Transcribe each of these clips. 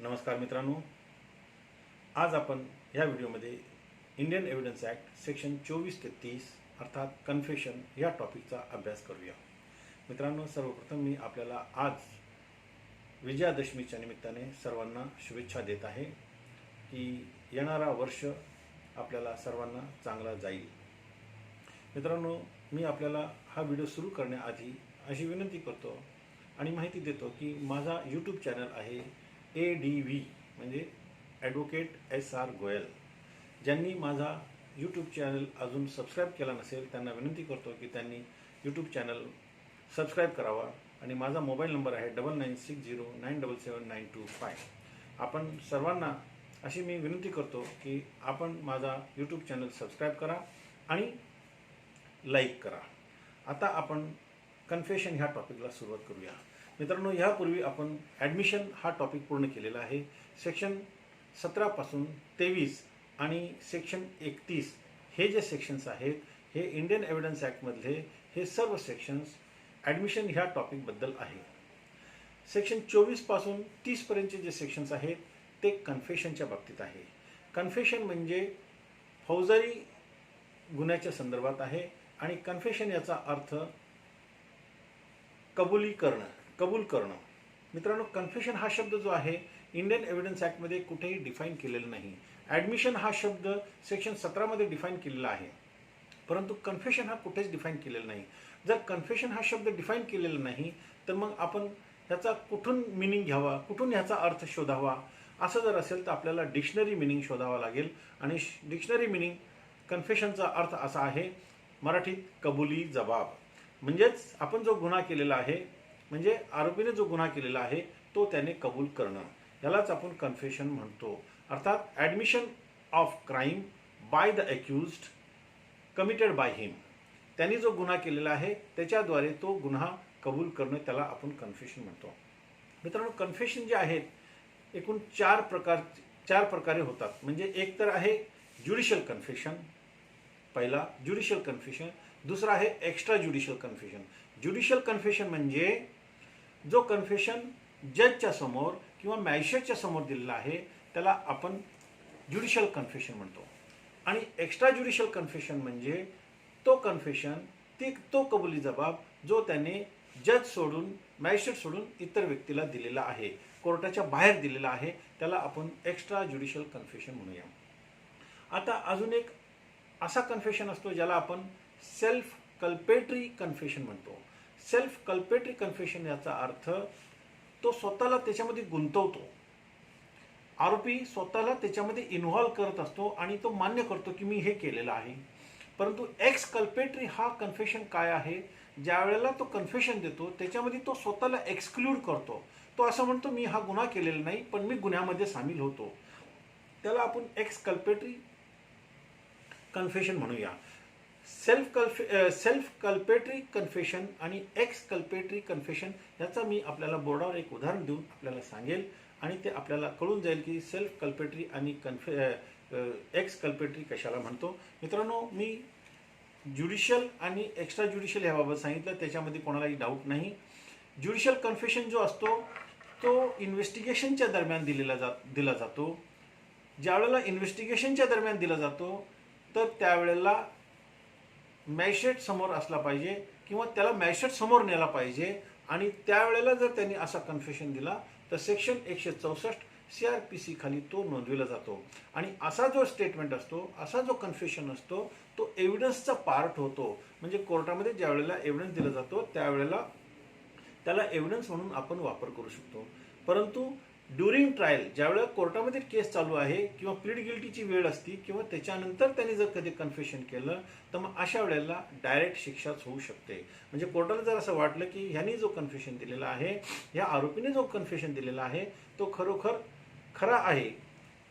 नमस्कार मित्रांनो, आज आपण या व्हिडिओमध्ये इंडियन एव्हिडन्स ॲक्ट सेक्शन 24 ते 30 अर्थात कन्फेशन या टॉपिकचा अभ्यास करूया. मित्रांनो, सर्वप्रथम मी आपल्याला आज विजयादशमीच्या निमित्ताने सर्वांना शुभेच्छा देत आहे की येणारा वर्ष आपल्याला सर्वांना चांगला जाईल. मित्रांनो, मी आपल्याला हा व्हिडिओ सुरू करण्याआधी अशी विनंती करतो आणि माहिती देतो की माझा यूट्यूब चॅनल आहे ADV म्हणजे ॲडव्होकेट SR गोयल. ज्यांनी माझा यूट्यूब चॅनल अजून सबस्क्राईब केला नसेल त्यांना विनंती करतो की त्यांनी यूट्यूब चॅनल सबस्क्राईब करावा आणि माझा मोबाईल नंबर आहे 9960977925. आपण सर्वांना अशी मी विनंती करतो की आपण माझा यूट्यूब चॅनल सबस्क्राईब करा आणि लाईक करा. आता आपण कन्फेशन ह्या टॉपिकला सुरुवात करूया. मित्रांनो, यापूर्वी आपण ॲडमिशन हा टॉपिक पूर्ण केलेला आहे. सेक्शन 17 पासून 23 आणि सेक्शन 31 हे जे सेक्शन्स आहेत हे इंडियन एव्हिडन्स ॲक्टमधले हे सर्व सेक्शन्स ॲडमिशन ह्या टॉपिकबद्दल आहे. सेक्शन 24 पासून 30 पर्यंतचे जे सेक्शन्स आहेत ते कन्फेशनच्या बाबतीत आहे. कन्फेशन म्हणजे फौजदारी गुन्ह्याच्या संदर्भात आहे आणि कन्फेशन याचा अर्थ कबूल करणं. मित्रांनो, कन्फेशन हा शब्द जो आहे इंडियन एव्हिडन्स ॲक्टमध्ये कुठेही डिफाईन केलेला नाही. ॲडमिशन हा शब्द सेक्शन 17 मध्ये डिफाईन केलेला आहे, परंतु कन्फेशन हा कुठेच डिफाईन केलेला नाही. जर कन्फेशन हा शब्द डिफाईन केलेला नाही तर मग आपण ह्याचा कुठून मिनिंग घ्यावा, कुठून ह्याचा अर्थ शोधावा. असं जर असेल तर आपल्याला डिक्शनरी मिनिंग शोधावा लागेल आणि डिक्शनरी मिनिंग कन्फेशनचा अर्थ असा आहे मराठीत कबुली जबाब. म्हणजेच आपण जो गुन्हा केलेला आहे म्हणजे आरोपीने जो गुन्हा केलेला आहे तो त्याने कबूल करणं, यालाच आपण कन्फेशन म्हणतो. अर्थात admission of crime by the accused committed by him. त्यांनी जो गुन्हा केलेला आहे त्याच्याद्वारे तो गुन्हा कबूल करणं त्याला आपण कन्फेशन म्हणतो. मित्रांनो, कन्फेशन जे आहेत एकूण चार प्रकारे होतात. म्हणजे एक तर आहे ज्युडिशियल कन्फेशन, पहिला ज्युडिशियल कन्फेशन, दुसरा आहे extra judicial confession. Judicial confession म्हणजे जो कन्फेशन जजच्या समोर किंवा मॅजिस्ट्रेटच्या समोर दिलेला आहे त्याला आपण ज्युडिशियल कन्फेशन म्हणतो. आणि एक्स्ट्रा ज्युडिशियल कन्फेशन म्हणजे तो कन्फेशन तो कबुली जबाब जो त्याने जज सोडून मॅजिस्ट्रेट सोडून इतर व्यक्तीला दिलेला आहे, कोर्टाच्या बाहेर दिलेला आहे, त्याला आपण एक्स्ट्रा ज्युडिशियल कन्फेशन म्हणूया. आता अजून एक असा कन्फेशन असतो ज्याला आपण सेल्फ कल्पेटरी कन्फेशन म्हणतो. सेल्फ कल्पेटरी कन्फेशन याचा अर्थ तो स्वतःला त्याच्यामध्ये गुंतवतो. आरोपी स्वतःला त्याच्यामध्ये इन्व्हॉल्व करत असतो आणि तो मान्य करतो की मी हे केलेलं आहे. परंतु एक्स कल्पेटरी हा कन्फेशन काय आहे, ज्या वेळेला तो कन्फेशन देतो त्याच्यामध्ये तो स्वतःला एक्सक्लूड करतो. तो असं म्हणतो मी हा गुन्हा केलेला नाही पण मी गुन्ह्यामध्ये सामील होतो, त्याला आपण एक्स कल्पेटरी कन्फेशन म्हणूया. सेल्फ कल्पेटरी कन्फेशन आणि एक्स कल्पेटरी कन्फेशन याचा मी आपल्याला बोर्डावर एक उदाहरण देऊन आपल्याला सांगेल आणि ते आपल्याला कळून जाईल की सेल्फ कल्पेटरी आणि एक्स कल्पेटरी कशाला म्हणतो. मित्रांनो, मी ज्युडिशियल आणि एक्स्ट्रा ज्युडिशियल याबाबत सांगितलं, त्याच्यामध्ये कोणालाही डाऊट नाही. ज्युडिशियल कन्फेशन जो असतो तो इन्व्हेस्टिगेशनच्या दरम्यान दिला जातो. ज्यावेळेला इन्व्हेस्टिगेशनच्या दरम्यान दिला जातो तर त्यावेळेला मॅजिस्ट्रेट समोर असला पाहिजे किंवा त्याला मॅजिस्ट्रेट समोर नेला पाहिजे आणि त्यावेळेला जर त्यांनी असा कन्फेशन दिला तर सेक्शन 164 CRPC खाली तो नोंदविला जातो. आणि असा जो स्टेटमेंट असतो, असा जो कन्फेशन असतो तो एव्हिडन्सचा पार्ट होतो. म्हणजे कोर्टामध्ये ज्या वेळेला एव्हिडन्स दिला जातो त्यावेळेला त्याला एव्हिडन्स म्हणून आपण वापर करू शकतो. परंतु ड्युरिंग ट्रायल ज्यावेळेला कोर्टामध्ये केस चालू आहे किंवा प्लीड गिल्टीची वेळ असती किंवा त्याच्यानंतर त्यांनी जर कधी कन्फेशन केलं तर मग अशा वेळेला डायरेक्ट शिक्षाच होऊ शकते. म्हणजे कोर्टाला जर असं वाटलं की ह्यानी जो कन्फेशन दिलेला आहे, ह्या आरोपीने जो कन्फेशन दिलेला आहे तो खरोखर खरा आहे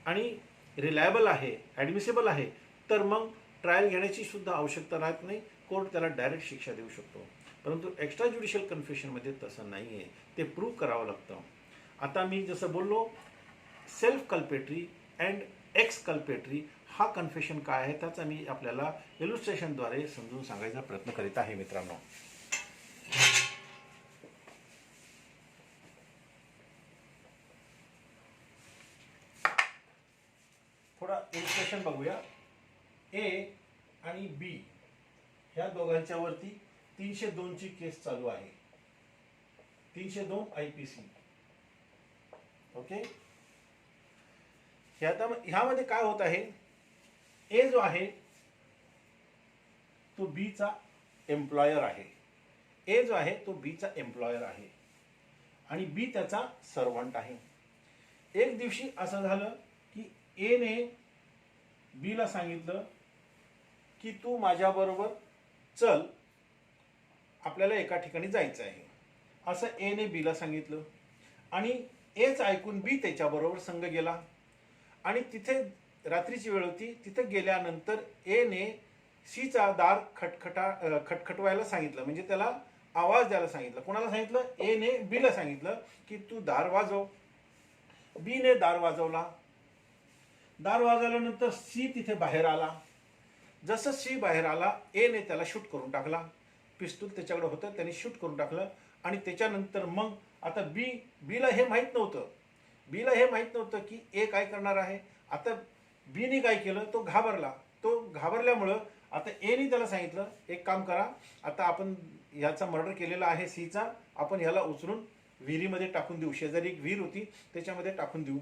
आणि रिलायबल आहे, ॲडमिसेबल आहे, तर मग ट्रायल घेण्याची सुद्धा आवश्यकता राहत नाही, कोर्ट त्याला डायरेक्ट शिक्षा देऊ शकतो. परंतु एक्स्ट्रा ज्युडिशियल कन्फेशनमध्ये तसं नाही आहे, ते प्रूव्ह करावं लागतं. आता मी जसं बोललो सेल्फ कल्पेटरी अँड एक्स कल्पेटरी हा कन्फेशन काय आहे त्याचा मी आपल्याला इलुस्ट्रेशनद्वारे समजून सांगायचा प्रयत्न करीत आहे. मित्रांनो, इन्स्ट्रक्शन बघूया. ए आणि बी ह्या दोघांच्या वरती 302 ची केस चालू आहे. 302 IPC. ओके. ह्यामध्ये काय होत आहे, ए जो आहे तो बी चा एम्प्लॉयर आहे. ए जो आहे तो बी चा एम्प्लॉयर आहे आणि बी त्याचा सर्वंट आहे. एक दिवशी असं झालं की ए ने बी ला सांगितलं की तू माझ्याबरोबर चल, आपल्याला एका ठिकाणी जायचं आहे, असं ए ने बी ला सांगितलं. आणि एच ऐकून बी त्याच्याबरोबर संग गेला आणि तिथे रात्रीची वेळ होती. तिथे गेल्यानंतर ए ने सीचा दार खटखटवायला सांगितलं, म्हणजे त्याला आवाज द्यायला सांगितलं. कोणाला सांगितलं? ए ने बी ला सांगितलं की तू दार वाजव. बी ने दार वाजवला. दार वाजवल्यानंतर सी तिथे बाहेर आला. जसं सी बाहेर आला, ए ने त्याला शूट करून टाकला. पिस्तूल त्याच्याकडे होतं, त्याने शूट करून टाकलं. आणि त्याच्यानंतर मग आता बीला हे माहीत नव्हतं. बीला हे माहीत नव्हतं की ए काय करणार आहे. आता बीने काय केलं, तो घाबरला. तो घाबरल्यामुळं आता एने त्याला सांगितलं, एक काम करा, आता आपण याचा मर्डर केलेला आहे सीचा, आपण ह्याला उचलून विहिरीमध्ये टाकून देऊ. शेजारी एक विहीर होती, त्याच्यामध्ये टाकून देऊ.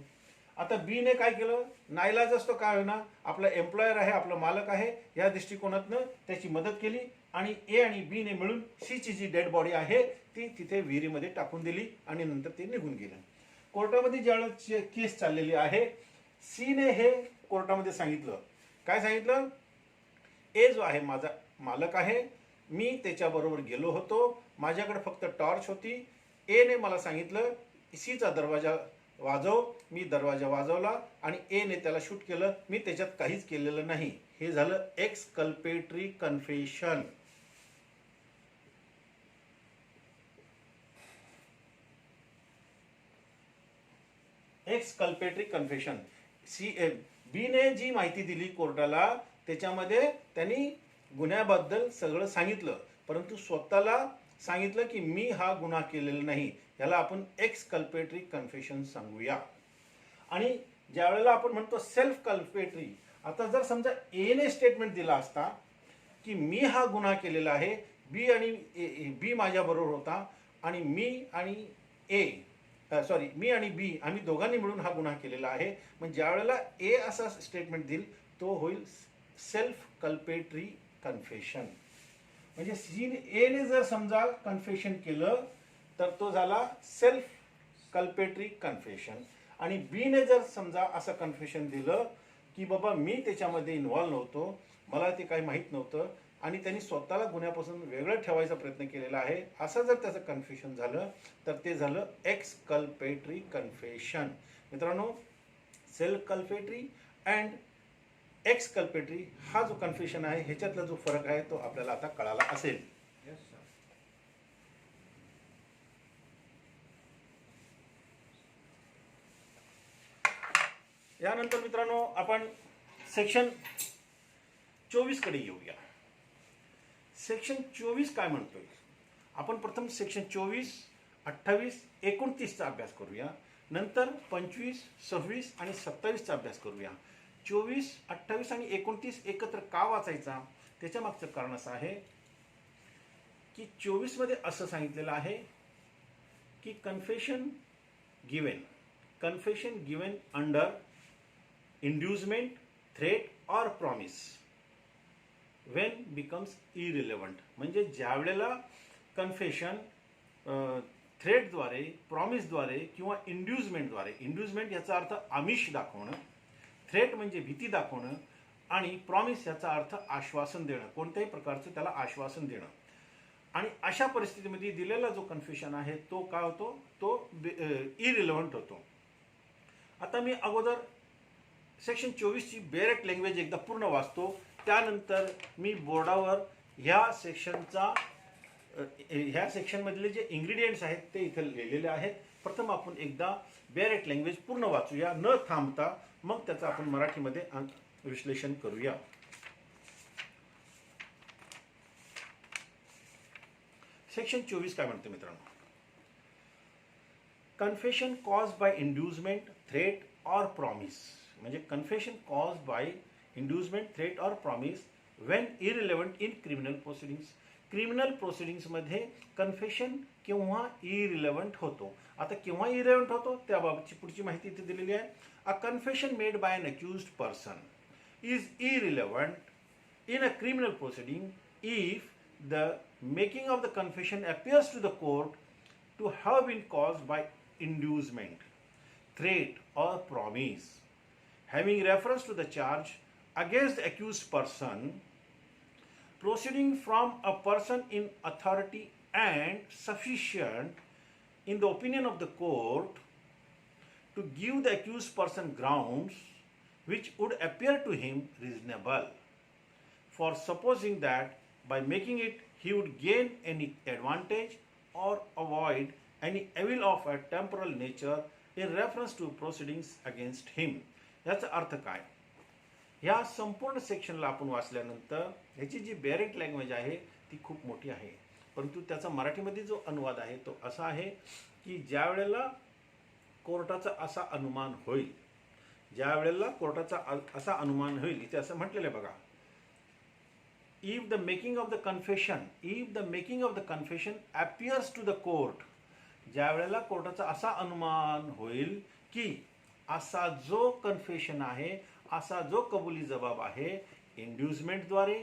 आता बीने काय केलं, नाईलाज असतो काय होईना, आपला एम्प्लॉयर आहे, आपला मालक आहे, या दृष्टिकोनातनं त्याची मदत केली आणि ए आणि बीने मिळून सीची जी डेड बॉडी आहे ती तिथे विहिरीमध्ये टाकून दिली आणि नंतर ते निघून गेलं. कोर्टामध्ये ज्यावेळेस केस चाललेली आहे, सीने हे कोर्टामध्ये सांगितलं. काय सांगितलं? ए जो आहे माझा मालक आहे, मी त्याच्याबरोबर गेलो होतो, माझ्याकडे फक्त टॉर्च होती. ए ने मला सांगितलं सीचा दरवाजा वाजव, मी दरवाजा वाजवला आणि ए ने त्याला शूट केलं, मी त्याच्यात काहीच केलेलं नाही. हे झालं एक्सकल्पेटरी कन्फेशन. एक्सकल्पेटरी कन्फेशन. बी ने जी माहिती दिली कोर्टाला, त्याच्यामध्ये त्यांनी गुन्ह्याबद्दल सगळं सांगितलं, परंतु स्वतःला सांगितलं की मी हा गुन्हा केलेला नाही. याला आपण एक्सकल्पेटरी कन्फेशन सांगूया. आणि ज्या वेळेला आपण म्हणतो सेल्फ कल्पेटरी, आता जर समजा ए ने स्टेटमेंट दिला असता की मी हा गुन्हा केलेला आहे, बी माझ्याबरोबर होता आणि मी आणि बी आम्ही दोघांनी मिळून हा गुन्हा केलेला आहे, मग ज्या वेळेला ए असा स्टेटमेंट देईल तो होईल सेल्फ कल्पेटरी कन्फेशन. म्हणजे ए ने जर समजा कन्फेशन केलं तर तो झाला सेल्फ कल्पेटरी कन्फेशन. आणि बी ने जर समजा असं कन्फेशन दिलं की बाबा मी त्याच्यामध्ये इन्व्हॉल्व नव्हतो, मला ते काही माहीत नव्हतं आणि त्यांनी स्वतःला गुन्ह्यापासून वेगळं ठेवायचा प्रयत्न केलेला आहे, असं जर त्याचं कन्फेशन झालं तर ते झालं एक्सकल्पेटरी कन्फेशन. मित्रांनो, सेल्फ कल्पेटरी अँड एक्सकल्पेटरी हा जो कन्फेशन आहे ह्याच्यातला जो फरक आहे तो आपल्याला आता कळाला असेल. यानंतर मित्रांनो आपण सेक्शन 24 कडे येऊया. सेक्शन 24 काय म्हणतोय? आपण प्रथम सेक्शन 24, 28, 29 चा अभ्यास करूया, नंतर 25, 26 आणि 27 चा अभ्यास करूया. 24, 28 आणि 29 एकत्र का वाचायचा, त्याच्या मागचं कारण असं आहे की 24 मध्ये असं सांगितलेलं आहे की confession given under inducement, threat और प्रॉमिस व्हेन बिकम्स इरिलेव्हंट. म्हणजे ज्या वेळेला कन्फेशन थ्रेटद्वारे, प्रॉमिसद्वारे किंवा इंड्यूसमेंटद्वारे, इंड्यूसमेंट याचा अर्थ आमिष दाखवणं, थ्रेट म्हणजे भीती दाखवणं आणि प्रॉमिस याचा अर्थ आश्वासन देणं, कोणत्याही प्रकारचं त्याला आश्वासन देणं. आणि अशा परिस्थितीमध्ये दिलेला जो कन्फेशन आहे तो काय होतो, तो इरिलेव्हंट होतो. आता मी अगोदर सेक्शन 24 ची बेरेक्ट लँग्वेज एकदा पूर्ण वाचतो, त्यानंतर मी बोर्डावर ह्या सेक्शनमधले जे इंग्रेडियंट्स आहेत ते इथे लिहिलेले आहेत. प्रथम आपण एकदा बेरेक्ट लँग्वेज पूर्ण वाचूया न थांबता, मग त्याचं आपण मराठीमध्ये विश्लेषण करूया. सेक्शन 24 काय म्हणते मित्रांनो? Confession caused by inducement, threat और प्रॉमिस म्हणजे confession cause by inducement, threat और promise when irrelevant in criminal proceedings. Criminal प्रोसिडिंग्समध्ये कन्फेशन केव्हा इरिलेव्हंट होतो. आता केव्हा इरिलेव्हंट होतो त्याबाबतची पुढची माहिती इथे दिलेली आहे. A confession made by an accused person is irrelevant in a criminal proceeding if the making of the confession appears to the court to have been caused by inducement, threat or promise having reference to the charge against the accused person, proceeding from a person in authority and sufficient in the opinion of the court to give the accused person grounds which would appear to him reasonable for supposing that by making it he would gain any advantage or avoid any evil of a temporal nature in reference to proceedings against him. याचा अर्थ काय. या संपूर्ण सेक्शनला आपण वाचल्यानंतर ह्याची जी बेरेंट language आहे ती खूप मोठी आहे, परंतु त्याचा मराठीमध्ये जो अनुवाद आहे तो असा आहे की ज्या वेळेला कोर्टाचा असा अनुमान होईल, ज्या वेळेला कोर्टाचा असा अनुमान होईल, इथे असं म्हटलेलं आहे बघा, if the making of the confession appears to the court, ज्या वेळेला कोर्टाचा असा अनुमान होईल की असा जो कन्फेशन आहे, असा जो कबुली जबाब आहे इंड्युसमेंटद्वारे,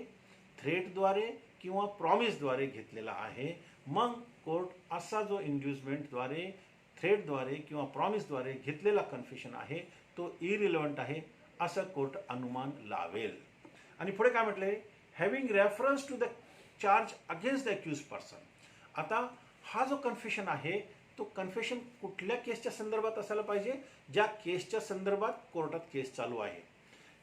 थ्रेटद्वारे किंवा प्रॉमिसद्वारे घेतलेला आहे, मग कोर्ट असा जो इंड्युसमेंटद्वारे, थ्रेटद्वारे किंवा प्रॉमिसद्वारे घेतलेला कन्फेशन आहे तो इरिलेव्हंट आहे असं कोर्ट अनुमान लावेल. आणि पुढे काय म्हटलंय, having reference to the charge against the accused person. आता हा जो कन्फेशन आहे तो कन्फेशन कुठल्या केसच्या संदर्भात असायला पाहिजे, ज्या केसच्या संदर्भात कोर्टात केस चालू आहे.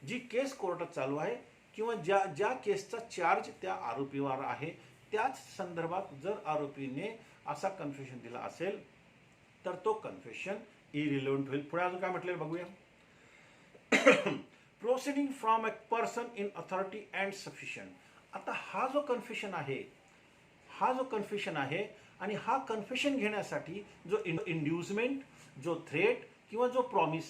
जी केस कोर्टात चालू आहे किंवा ज्या केसचा चार्ज त्या आरोपीवर आहे त्याच संदर्भात जर आरोपीने असा कन्फेशन दिला असेल तर तो कन्फेशन इरिलेव्हंट होईल. पुढे अजून काय म्हटलेलं बघूया. Proceeding from a person in authority and sufficient. आता हा जो कन्फेशन आहे आणि हा कन्फेशन घेण्यासाठी जो इंड्युसमेंट, जो थ्रेट किंवा जो प्रॉमिस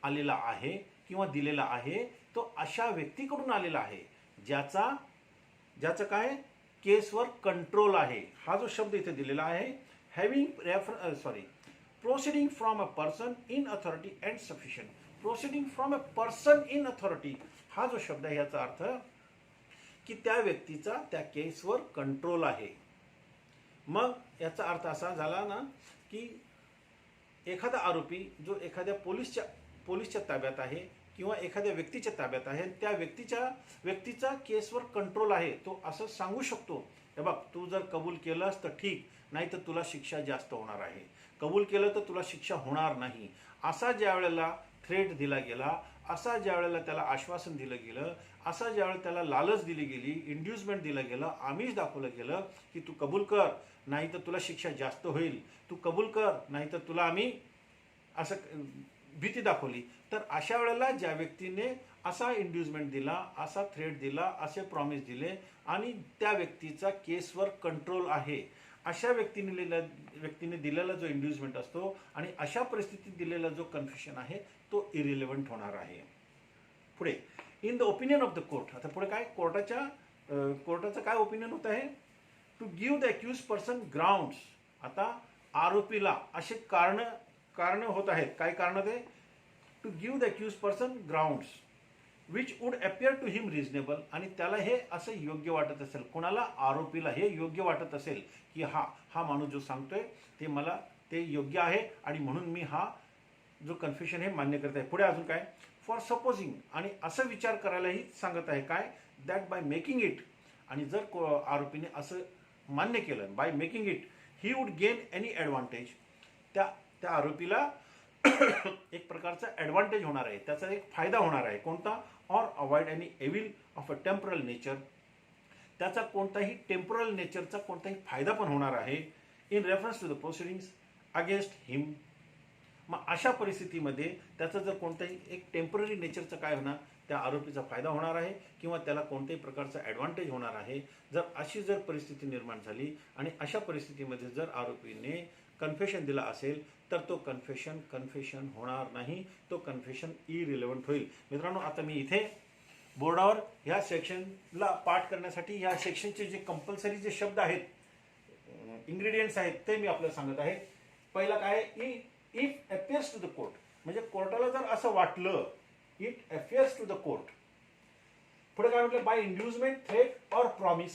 आलेला आहे किंवा दिलेला आहे तो अशा व्यक्तीकडून आलेला आहे ज्याचं काय केसवर कंट्रोल आहे. हा जो शब्द इथे दिलेला आहे proceeding from a person in authority and sufficient. Proceeding from a person in authority हा जो शब्द आहे याचा अर्थ की त्या व्यक्तीचा त्या केसवर कंट्रोल आहे. मग याचा अर्थ असा झाला ना की एखादा आरोपी जो एखाद्या पोलिसच्या ताब्यात आहे किंवा एखाद्या व्यक्तीच्या ताब्यात आहे, त्या व्यक्तीचा केसवर कंट्रोल आहे, तो असं सांगू शकतो, हे बघ तू जर कबूल केलंस तर ठीक, नाही तर तुला शिक्षा जास्त होणार आहे, कबूल केलं तर तुला शिक्षा होणार नाही, असा ज्या वेळेला थ्रेट दिला गेला, असा ज्या वेळेला त्याला आश्वासन दिलं गेलं, असा ज्यावेळेला त्याला लालच दिली गेली, इंड्युसमेंट दिलं गेलं, आमिष दाखवलं गेलं की तू कबूल कर नाही तर तुला शिक्षा जास्त होईल, तू कबूल कर नाही तर तुला आम्ही असं भीती दाखवली, तर अशा वेळेला ज्या व्यक्तीने असा इंड्युसमेंट दिला, असा थ्रेट दिला, असे प्रॉमिस दिले आणि त्या व्यक्तीचा केसवर कंट्रोल आहे, अशा व्यक्तीने दिलेला जो इंड्युसमेंट असतो आणि अशा परिस्थितीत दिलेला जो कन्फेशन आहे तो इरिलेव्हंट होणार आहे. पुढे in the opinion of the court. आता पुढे काय कोर्टाचं काय ओपिनियन होत आहे, to give the accused person grounds. आता आरोपीला असे कारण होत आहेत. काय कारण ते, to give the accused person grounds which would appear to him reasonable. आणि त्याला हे असं योग्य वाटत असेल, कोणाला, आरोपीला हे योग्य वाटत असेल की हा माणूस जो सांगतोय ते योग्य आहे आणि म्हणून मी हा जो कन्फेशन हे मान्य करत आहे. पुढे अजून काय, फॉर सपोजिंग, आणि असं विचार करायलाही सांगत आहे काय, दॅट बाय मेकिंग इट, आणि जर आरोपीने असं मान्य केलं, by making it he would gain any advantage, त्या आरोपीला एक प्रकारचा ॲडव्हान्टेज होणार आहे, त्याचा एक फायदा होणार आहे. कोणता, or avoid any evil of a temporal nature, त्याचा कोणताही टेम्परल नेचरचा कोणताही फायदा पण होणार आहे, in reference to the proceedings against him. मग अशा परिस्थितीमध्ये त्याचं जर कोणताही एक टेम्पररी नेचरचं काय होणार, त्या आरोपीचा फायदा होणार आहे किंवा त्याला कोणत्याही प्रकारचा ॲडव्हान्टेज होणार आहे. अशी जर परिस्थिती निर्माण झाली आणि अशा परिस्थितीमध्ये जर आरोपीने कन्फेशन दिला असेल तर तो कन्फेशन होणार नाही, तो कन्फेशन इरिलेव्हंट होईल. मित्रांनो, आता मी इथे बोर्डावर ह्या सेक्शनला पाठ करण्यासाठी ह्या सेक्शनचे जे कंपल्सरी जे शब्द आहेत, इन्ग्रेडियंट्स आहेत, ते मी आपल्याला सांगत आहे. पहिला काय आहे, if appears to the court, म्हणजे कोर्टाला जर असं वाटलं, it appears to the court. पुढे काय म्हटलं, बाय इंड्युसमेंट, थ्रेट और प्रॉमिस.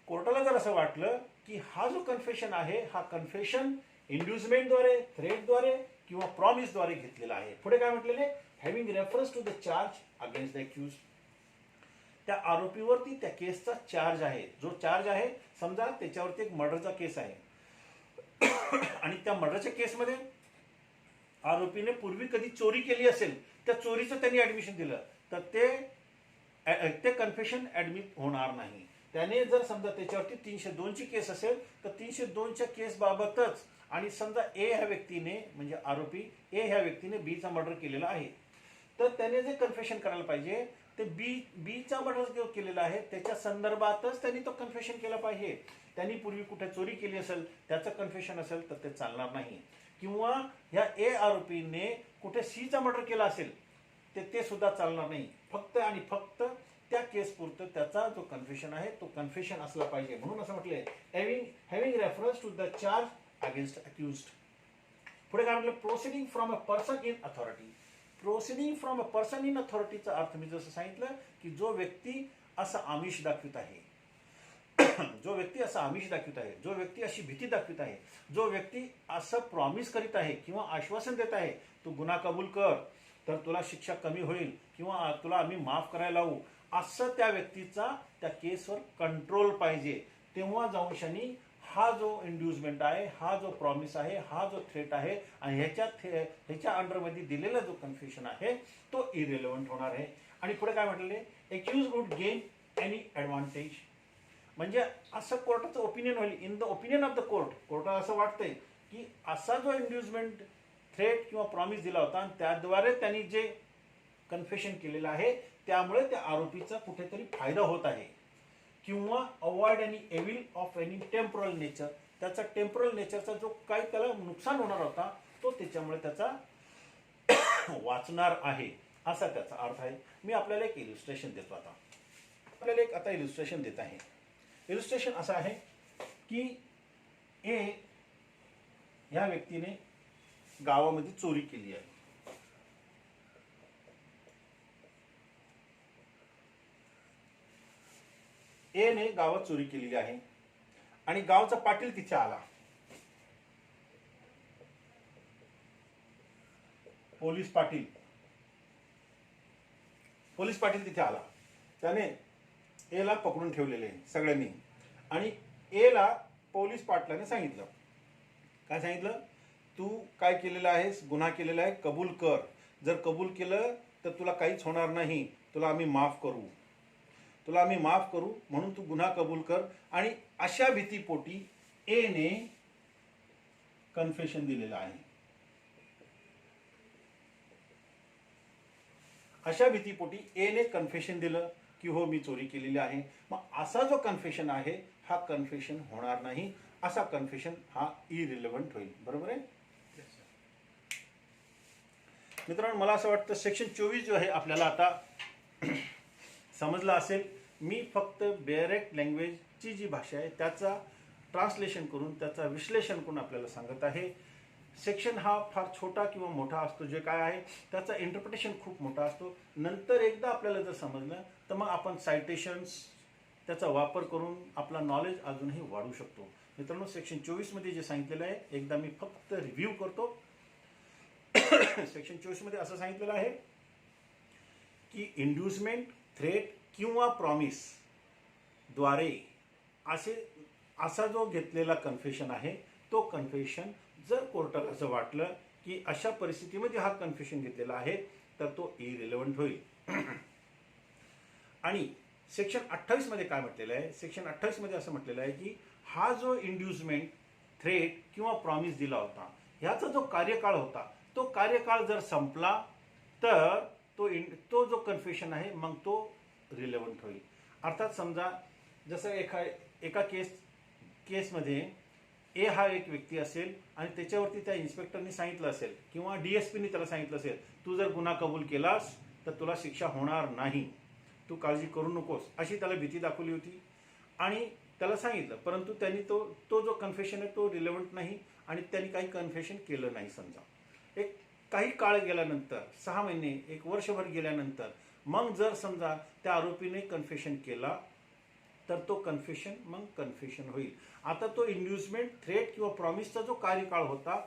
कोर्टाला जर असं वाटलं की हा जो कन्फेशन आहे, हा कन्फेशन इंड्युसमेंटद्वारे, थ्रेटद्वारे किंवा प्रॉमिसद्वारे घेतलेला आहे. पुढे काय म्हटलेले, having reference to the charge against the accused. त्या आरोपीवरती त्या केसचा चार्ज आहे. जो चार्ज आहे, समजा त्याच्यावरती एक मर्डरचा केस आहे आणि त्या मर्डरच्या केसमध्ये आरोपीने पूर्वी कधी चोरी केली असेल, त्या चोरीचं त्यांनी ऍडमिशन दिलं, तर ते कन्फेशन ऍडमिट होणार नाही. त्याने जर समजा त्याच्यावरती 302 ची केस असेल, तर 302च्या केस बाबतच, आणि समजा ए ह्या व्यक्तीने, म्हणजे आरोपी ए ह्या व्यक्तीने बीचा मर्डर केलेला आहे, तर त्याने जे कन्फेशन करायला पाहिजे ते बीचा मर्डर जो केलेला आहे त्याच्या संदर्भातच त्यांनी तो कन्फेशन केला पाहिजे. त्यांनी पूर्वी कुठे चोरी केली असेल, त्याचं कन्फेशन असेल, तर ते चालणार नाही. किंवा ह्या ए आरोपीने कुठे सीचा मर्डर केला असेल, ते सुद्धा चालणार नाही. फक्त आणि फक्त त्या केस पुरतं त्याचा जो कन्फेशन आहे तो कन्फेशन असला पाहिजे. म्हणून असं म्हटलंय, having reference to the charge against accused. पुढे काय म्हटलं, proceeding from a person in authority. Proceeding from a person in अथॉरिटीचा अर्थ मी जसं सांगितलं की जो व्यक्ती असं आमिष दाखवित आहे, जो व्यक्ती असं आमिष दाखवित आहे, जो व्यक्ती अशी भीती दाखवित आहे, जो व्यक्ती असं प्रॉमिस करीत आहे किंवा आश्वासन देत आहे, तू गुन्हा कबूल कर तर तुला शिक्षा कमी होईल किंवा तुला आम्ही माफ करायला लावू, असं त्या व्यक्तीचा त्या केसवर कंट्रोल पाहिजे. तेव्हा जाऊन शनी हा जो इंड्युसमेंट आहे, हा जो प्रॉमिस आहे, हा जो थ्रेट आहे, आणि ह्याच्या अंडरमध्ये दिलेला जो कन्फेशन आहे तो इरिलेव्हंट होणार आहे. आणि पुढे काय म्हटलेले, accused would gain any advantage. म्हणजे असं कोर्टाचं ओपिनियन होईल, in the opinion of the court. कोर्टाला असं वाटतंय की असा जो इंड्युसमेंट, थ्रेट किंवा प्रॉमिस दिला होता आणि त्याद्वारे त्यांनी जे कन्फेशन केलेलं आहे, त्यामुळे त्या आरोपीचा कुठेतरी फायदा होत आहे. किंवा avoid any evil of any temporal nature. त्याचा टेम्पोरल नेचरचा जो काही त्याला नुकसान होणार होता, तो त्याच्यामुळे त्याचा वाचणार आहे, असा त्याचा अर्थ आहे. मी आपल्याला एक इलिस्ट्रेशन देतो. आता इलिस्ट्रेशन देत आहे. इलिस्ट्रेशन असं आहे की ए ह्या व्यक्तीने गावामध्ये चोरी केली आहे. ए ने गावात चोरी केलेली आहे आणि गावचा पाटील तिथे आला. पोलीस पाटील तिथे आला. त्याने एला पकडून ठेवलेले सगळ्यांनी, आणि एला पोलीस पाटलाने सांगितलं, काय सांगितलं, तू काय केलेलं आहेस, गुन्हा केलेला आहे, कबूल कर. जर कबूल केलं तर तुला काहीच होणार नाही, तुला आम्ही माफ करू, म्हणून तू गुन्हा कबूल कर. आणि अशा भीतीपोटी ए ने कन्फेशन दिलेलं आहे. अशा भीतीपोटी ए ने कन्फेशन दिलं की हो मी चोरी केलेली आहे. मग असा जो कन्फेशन आहे हा कन्फेशन होणार नाही. असा कन्फेशन हा इरिलेव्हंट होईल. बरोबर आहे मित्रांनो? मला असं वाटतं सेक्शन 24 जो आहे आपल्याला आता समजला असेल. मी फक्त डायरेक्ट लँग्वेजची जी भाषा आहे त्याचा ट्रान्सलेशन करून, त्याचा विश्लेषण करून आपल्याला सांगत आहे. सेक्शन हा फार छोटा किंवा मोठा असतो, जे काय आहे त्याचा इंटरप्रिटेशन खूप मोठा असतो. नंतर एकदा आपल्याला जर समजलं तर मग आपण सायटेशन्स त्याचा वापर करून आपला नॉलेज अजूनही वाढवू शकतो. मित्रांनो, सेक्शन 24 मध्ये जे सांगितलेलं आहे एकदा मी फक्त रिव्ह्यू करतो. सेक्शन 24 मध्ये असं सांगितलेलं आहे की इंड्युसमेंट, थ्रेट किंवा प्रॉमिस द्वारे असा जो घेतलेला कन्फेशन आहे, तो कन्फेशन जर कोर्टाला असं वाटलं की अशा परिस्थितीमध्ये हा कन्फेशन घेतलेला आहे तर तो इरिलेव्हंट होईल. आणि सेक्शन 28 मध्ये काय म्हटलेलं आहे, सेक्शन 28 मध्ये असं म्हटलेलं आहे की हा जो इंड्युसमेंट, थ्रेट किंवा प्रॉमिस दिला होता, ह्याचा जो कार्यकाळ होता, तो कार्यकाळ जर संपला तर तो जो कन्फेशन आहे मग तो रिलेव्हंट होईल. अर्थात समजा जसं एका केसमध्ये ए हा एक व्यक्ती असेल आणि त्याच्यावरती त्या इन्स्पेक्टरनी सांगितलं असेल किंवा डीएसपीनी त्याला सांगितलं असेल, तू जर गुन्हा कबूल केलास तर तुला शिक्षा होणार नाही, तू काळजी करू नकोस, अशी त्याला भीती दाखवली होती आणि त्याला सांगितलं. परंतु त्यांनी तो जो कन्फेशन आहे तो रिलेव्हंट नाही आणि त्यांनी काही कन्फेशन केलं नाही. समजा एक काही काळ गेल्यानंतर, 6 महिने, 1 वर्षभर गेल्यानंतर मग जर समजा त्या आरोपीने कन्फेशन केला तर तो कन्फेशन होईल. आता तो इंड्युसमेंट, थ्रेट किंवा प्रॉमिसचा जो कार्यकाळ होता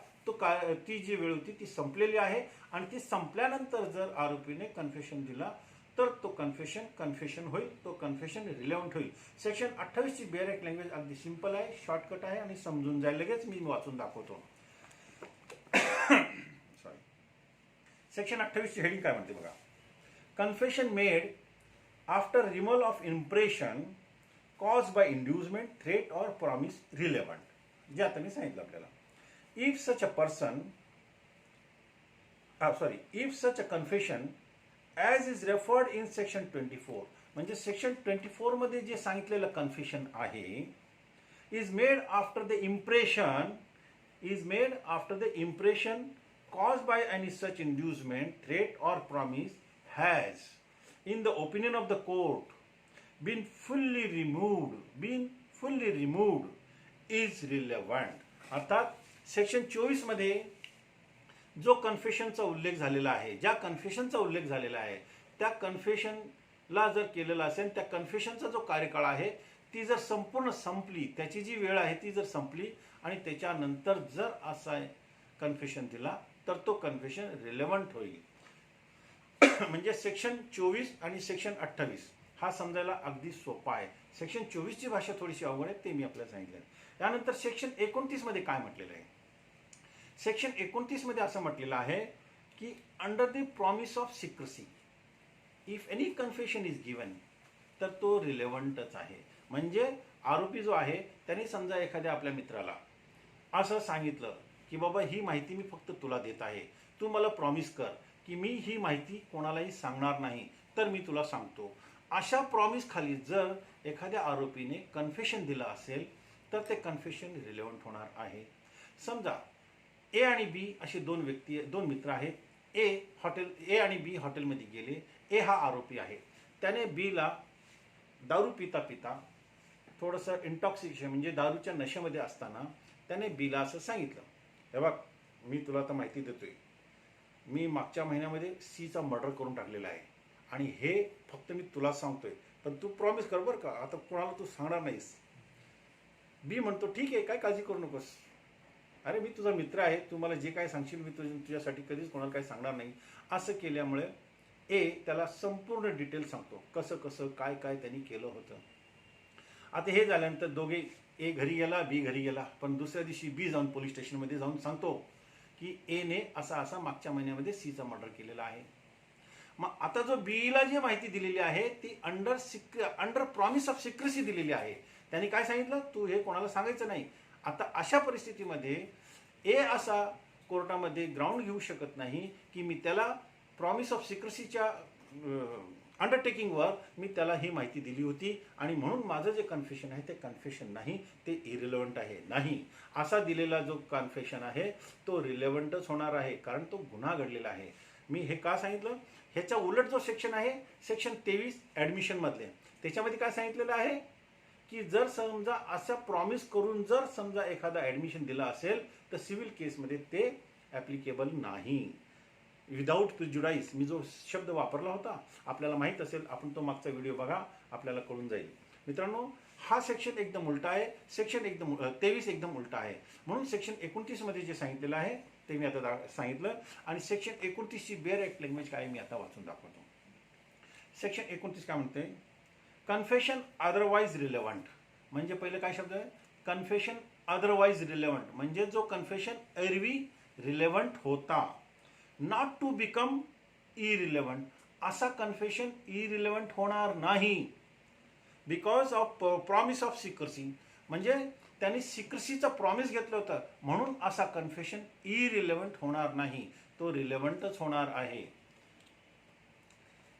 ती जी वेळ होती ती संपलेली आहे आणि ती संपल्यानंतर जर आरोपीने कन्फेशन दिला तर तो कन्फेशन होईल, तो कन्फेशन रिलेव्हंट होईल. सेक्शन 28 ची बेअर ॲक्ट लँग्वेज अगदी सिंपल आहे, शॉर्टकट आहे आणि समजून जाईल. लगेच मी वाचून दाखवतो. सॉरी. सेक्शन 28 ची हेडिंग काय म्हणते बघा. Confession made after removal of impression caused by inducement, threat or promise relevant. जे आता मी सांगितलं आपल्याला. If such a confession as is referred in section 24, म्हणजे सेक्शन 24 मध्ये जे सांगितलेलं कन्फेशन आहे is made after the impression caused by any such inducement, threat or promise has, in the opinion of the court, been fully removed is relevant. अर्थात section 24 मध्ये जो कन्फेशनचा उल्लेख झालेला आहे, ज्या कन्फेशनचा उल्लेख झालेला आहे त्या कन्फेशनला जर केलेला असेल, त्या कन्फेशनचा जो कार्यकाळ आहे ती जर संपूर्ण संपली, त्याची जी वेळ आहे ती जर संपली आणि त्याच्यानंतर जर असा कन्फेशन दिला तर तो कन्फेशन रिलेव्हंट होईल. म्हणजे सेक्शन 24 आणि सेक्शन 28 हा समजायला अगदी सोपा आहे. सेक्शन 24 ची भाषा थोडीशी अवघड आहे, ते मी आपल्याला सांगितलं. त्यानंतर सेक्शन 29 मध्ये काय म्हटलेलं आहे. सेक्शन 29 मध्ये असं म्हटलेलं आहे की under the promise of secrecy if any confession is given, तर तो रिलेव्हंटच आहे. म्हणजे आरोपी जो आहे त्याने समजा एखाद्या आपल्या मित्राला असं सांगितलं की बाबा ही माहिती मी फक्त तुला देत आहे, तू मला प्रॉमिस कर की मी ही माहिती कोणालाही सांगणार नाही, तर मी तुला सांगतो. अशा प्रॉमिस खाली जर एखाद्या आरोपीने कन्फेशन दिलं असेल तर ते कन्फेशन रिलेव्हंट होणार आहे. समजा ए आणि बी असे दोन मित्र आहेत. ए आणि बी हॉटेलमध्ये गेले. ए हा आरोपी आहे. त्याने बीला दारू पिता पिता थोडंसं इंटॉक्सिकेशन म्हणजे दारूच्या नशेमध्ये असताना त्याने बीला असं सांगितलं, हे बघ मी तुला आता माहिती देतोय, मी मागच्या महिन्यामध्ये सीचा मर्डर करून टाकलेला आहे आणि हे फक्त मी तुला सांगतोय, पण तू प्रॉमिस कर बरं का, आता कोणाला तू सांगणार नाहीस. बी म्हणतो ठीक आहे, काय काळजी करू नकोस, अरे मी तुझा मित्र आहे, तू मला जे काय सांगशील मी तुझ्यासाठी कधीच कोणाला काही सांगणार नाही. असं केल्यामुळे ए त्याला संपूर्ण डिटेल सांगतो, कसं कसं काय काय त्यांनी केलं होतं. आता हे झाल्यानंतर दोघे, ए घरी गेला, बी घरी गेला, पण दुसऱ्या दिवशी बी जाऊन पोलीस स्टेशनमध्ये जाऊन सांगतो की एने असा मागच्या महिन्यामध्ये सीचा मर्डर केलेला आहे. मग आता जो बीला जी माहिती दिलेली आहे ती अंडर प्रॉमिस ऑफ सिक्रेसी दिलेली आहे. त्यांनी काय सांगितलं, तू हे कोणाला सांगायचं नाही. आता अशा परिस्थितीमध्ये ए असा कोर्टामध्ये ग्राउंड घेऊ शकत नाही की मी त्याला प्रॉमिस ऑफ सिक्रेसीच्या अंडरटेकिंगवर मी त्याला ही माहिती दिली होती आणि म्हणून माझं जे कन्फेशन आहे ते कन्फेशन नाही, ते इरिलेव्हंट आहे. नाही, असा दिलेला जो कन्फेशन आहे तो रिलेव्हंटच होणार आहे, कारण तो गुन्हा घडलेला आहे. मी हे का सांगितलं, ह्याच्या उलट जो सेक्शन आहे सेक्शन 23 ॲडमिशनमधले, त्याच्यामध्ये काय सांगितलेलं आहे की जर समजा असा प्रॉमिस करून जर समजा एखादा ॲडमिशन दिला असेल तर सिव्हिल केसमध्ये ते ॲप्लिकेबल नाही. विदाऊट प्रिज्युडाइस मी जो शब्द वापरला होता आपल्याला माहीत असेल, आपण तो मागचा व्हिडिओ बघा, आपल्याला कळून जाईल. मित्रांनो, हा सेक्शन एकदम उलटा आहे, सेक्शन 23 एकदम उलटा आहे. म्हणून सेक्शन 29 मध्ये जे सांगितलेलं आहे ते मी आता सांगितलं आणि सेक्शन 29 ची बेअर ॲक्ट लँग्वेज काय मी आता वाचून दाखवतो. सेक्शन 29 काय म्हणते, कन्फेशन अदरवाईज रिलेव्हंट. म्हणजे पहिलं काय शब्द आहे, कन्फेशन अदरवाईज रिलेव्हंट, म्हणजे जो कन्फेशन एरवी रिलेव्हंट होता, नॉट टू बिकम इरिलेव्हंट. असा कन्फेशन इरिलेव्हंट होणार नाही because of promise of secrecy. म्हणजे त्यांनी सिक्रेसीचा प्रॉमिस घेतलं होतं म्हणून असा कन्फेशन इरिलेव्हंट होणार नाही, तो रिलेव्हंटच होणार आहे.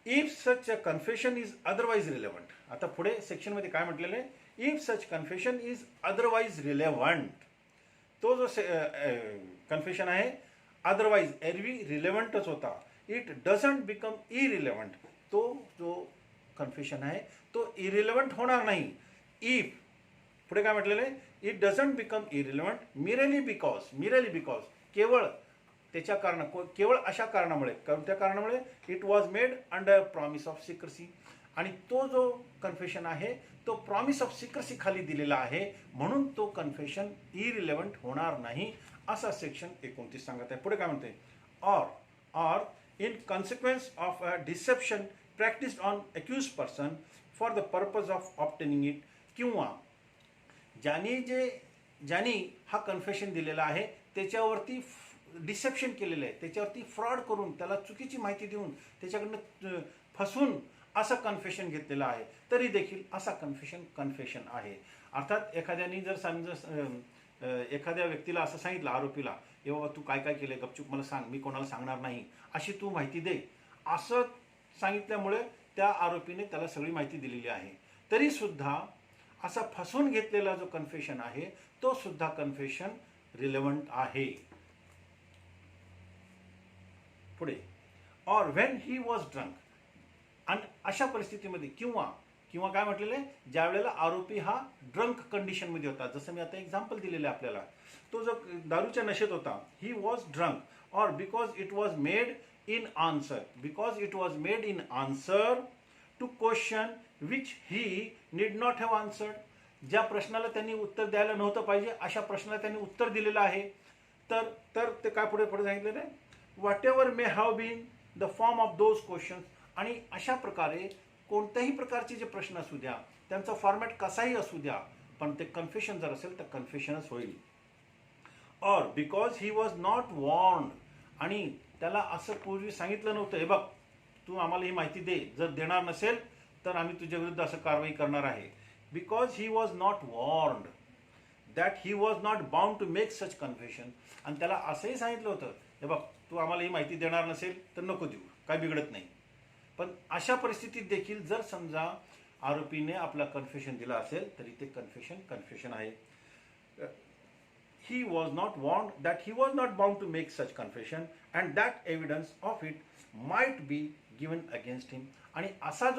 If such a confession is otherwise relevant. आता पुढे सेक्शनमध्ये काय म्हटलेलं आहे, if such confession is otherwise relevant तो जो कन्फेशन आहे अदरवाईज एरवी रिलेव्हंटच होता. It doesn't become irrelevant. तो जो कन्फेशन आहे तो इरिलेव्हंट होणार नाही इफ, पुढे काय म्हटलेलं आहे, it doesn't become irrelevant merely because केवळ त्याच्या केवळ अशा कारणामुळे, कोणत्या कारणामुळे, it was made under promise of secrecy. आणि तो जो कन्फेशन आहे तो प्रॉमिस ऑफ सिक्रेसी खाली दिलेला आहे, म्हणून तो कन्फेशन इरिलेव्हंट होणार नाही असा सेक्शन 29 सांगत आहे. पुढे काय म्हणते, or in consequence of a deception practised on accused person for the purpose of obtaining it, किंवा ज्यांनी हा कन्फेशन दिलेला आहे त्याच्यावरती डिसेप्शन केलेलं आहे, त्याच्यावरती फ्रॉड करून त्याला चुकीची माहिती देऊन त्याच्याकडनं फसून असं कन्फेशन घेतलेलं आहे, तरी देखील असा कन्फेशन आहे. अर्थात एखाद्याने जर एखाद्या व्यक्तीला असं सांगितलं, आरोपीला, ए बाबा तू काय काय केलंय गपचूप मला सांग, मी कोणाला सांगणार नाही, अशी तू माहिती दे, असं सांगितल्यामुळे त्या आरोपीने त्याला सगळी माहिती दिलेली आहे. तरी सुद्धा असा फसून घेतलेला जो कन्फेशन आहे तो सुद्धा कन्फेशन रिलेव्हंट आहे. पुढे, or when he was drunk. आणि अशा परिस्थितीमध्ये किंवा काय म्हटलेलं आहे, ज्या वेळेला आरोपी हा ड्रंक कंडिशनमध्ये होता, जसं मी आता एक्झाम्पल दिलेलं आहे आपल्याला, तो जो दारूच्या नशेत होता, he was drunk, or because it was made in answer to question which he need not have answered. ज्या प्रश्नाला त्यांनी उत्तर द्यायला नव्हतं पाहिजे अशा प्रश्नाला त्यांनी उत्तर दिलेलं आहे. तर ते काय पुढे सांगितलेलं आहे, whatever may have been the form of those questions. आणि अशा प्रकारे कोणत्याही प्रकारचे जे प्रश्न असू द्या, त्यांचा फॉर्मॅट कसाही असू द्या, पण ते कन्फेशन जर असेल तर कन्फेशनच होईल. Or because he was not warned. आणि त्याला असं पूर्वी सांगितलं नव्हतं, हे बघ तू आम्हाला ही माहिती दे, जर देणार नसेल तर आम्ही तुझ्या विरुद्ध असं कारवाई करणार आहे. Because he was not warned that he was not bound to make such confession. आणि त्याला असंही सांगितलं होतं, हे बघ तू आम्हाला ही माहिती देणार नसेल तर नको देऊ, काय बिघडत नाही. पण अशा परिस्थितीत देखील जर समजा आरोपीने आपला कन्फेशन दिला असेल तरी ते कन्फेशन आहे. He was not warned that he was not bound to make such confession and that evidence of it might be given against him. आणि अशा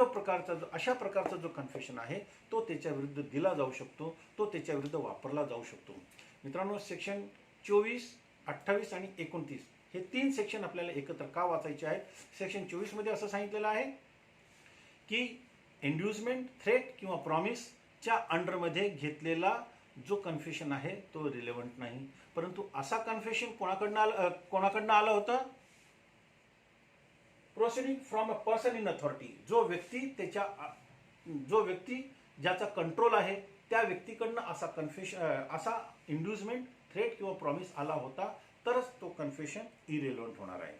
प्रकारचा जो कन्फेशन आहे तो त्याच्या विरुद्ध दिला जाऊ शकतो, तो त्याच्या विरुद्ध वापरला जाऊ शकतो. मित्रांनो, सेक्शन 24, 28 आणि 29 हे 3 सेक्शन आपल्याला एकत्र का वाचायचे आहेत. सेक्शन 24 मध्ये असं सांगितलेलं आहे की इंड्युसमेंट, थ्रेट किंवा प्रॉमिसच्या अंडरमध्ये घेतलेला जो कन्फेशन आहे तो रिलेव्हंट नाही. परंतु असा कन्फेशन कोणाकडनं आलं होतं, proceeding from a person in authority. जो व्यक्ती ज्याचा कंट्रोल आहे त्या व्यक्तीकडनं असा इंड्युसमेंट, थ्रेट किंवा प्रॉमिस आला होता, तरच तो कन्फेशन इरेलेव्हंट होणार आहे.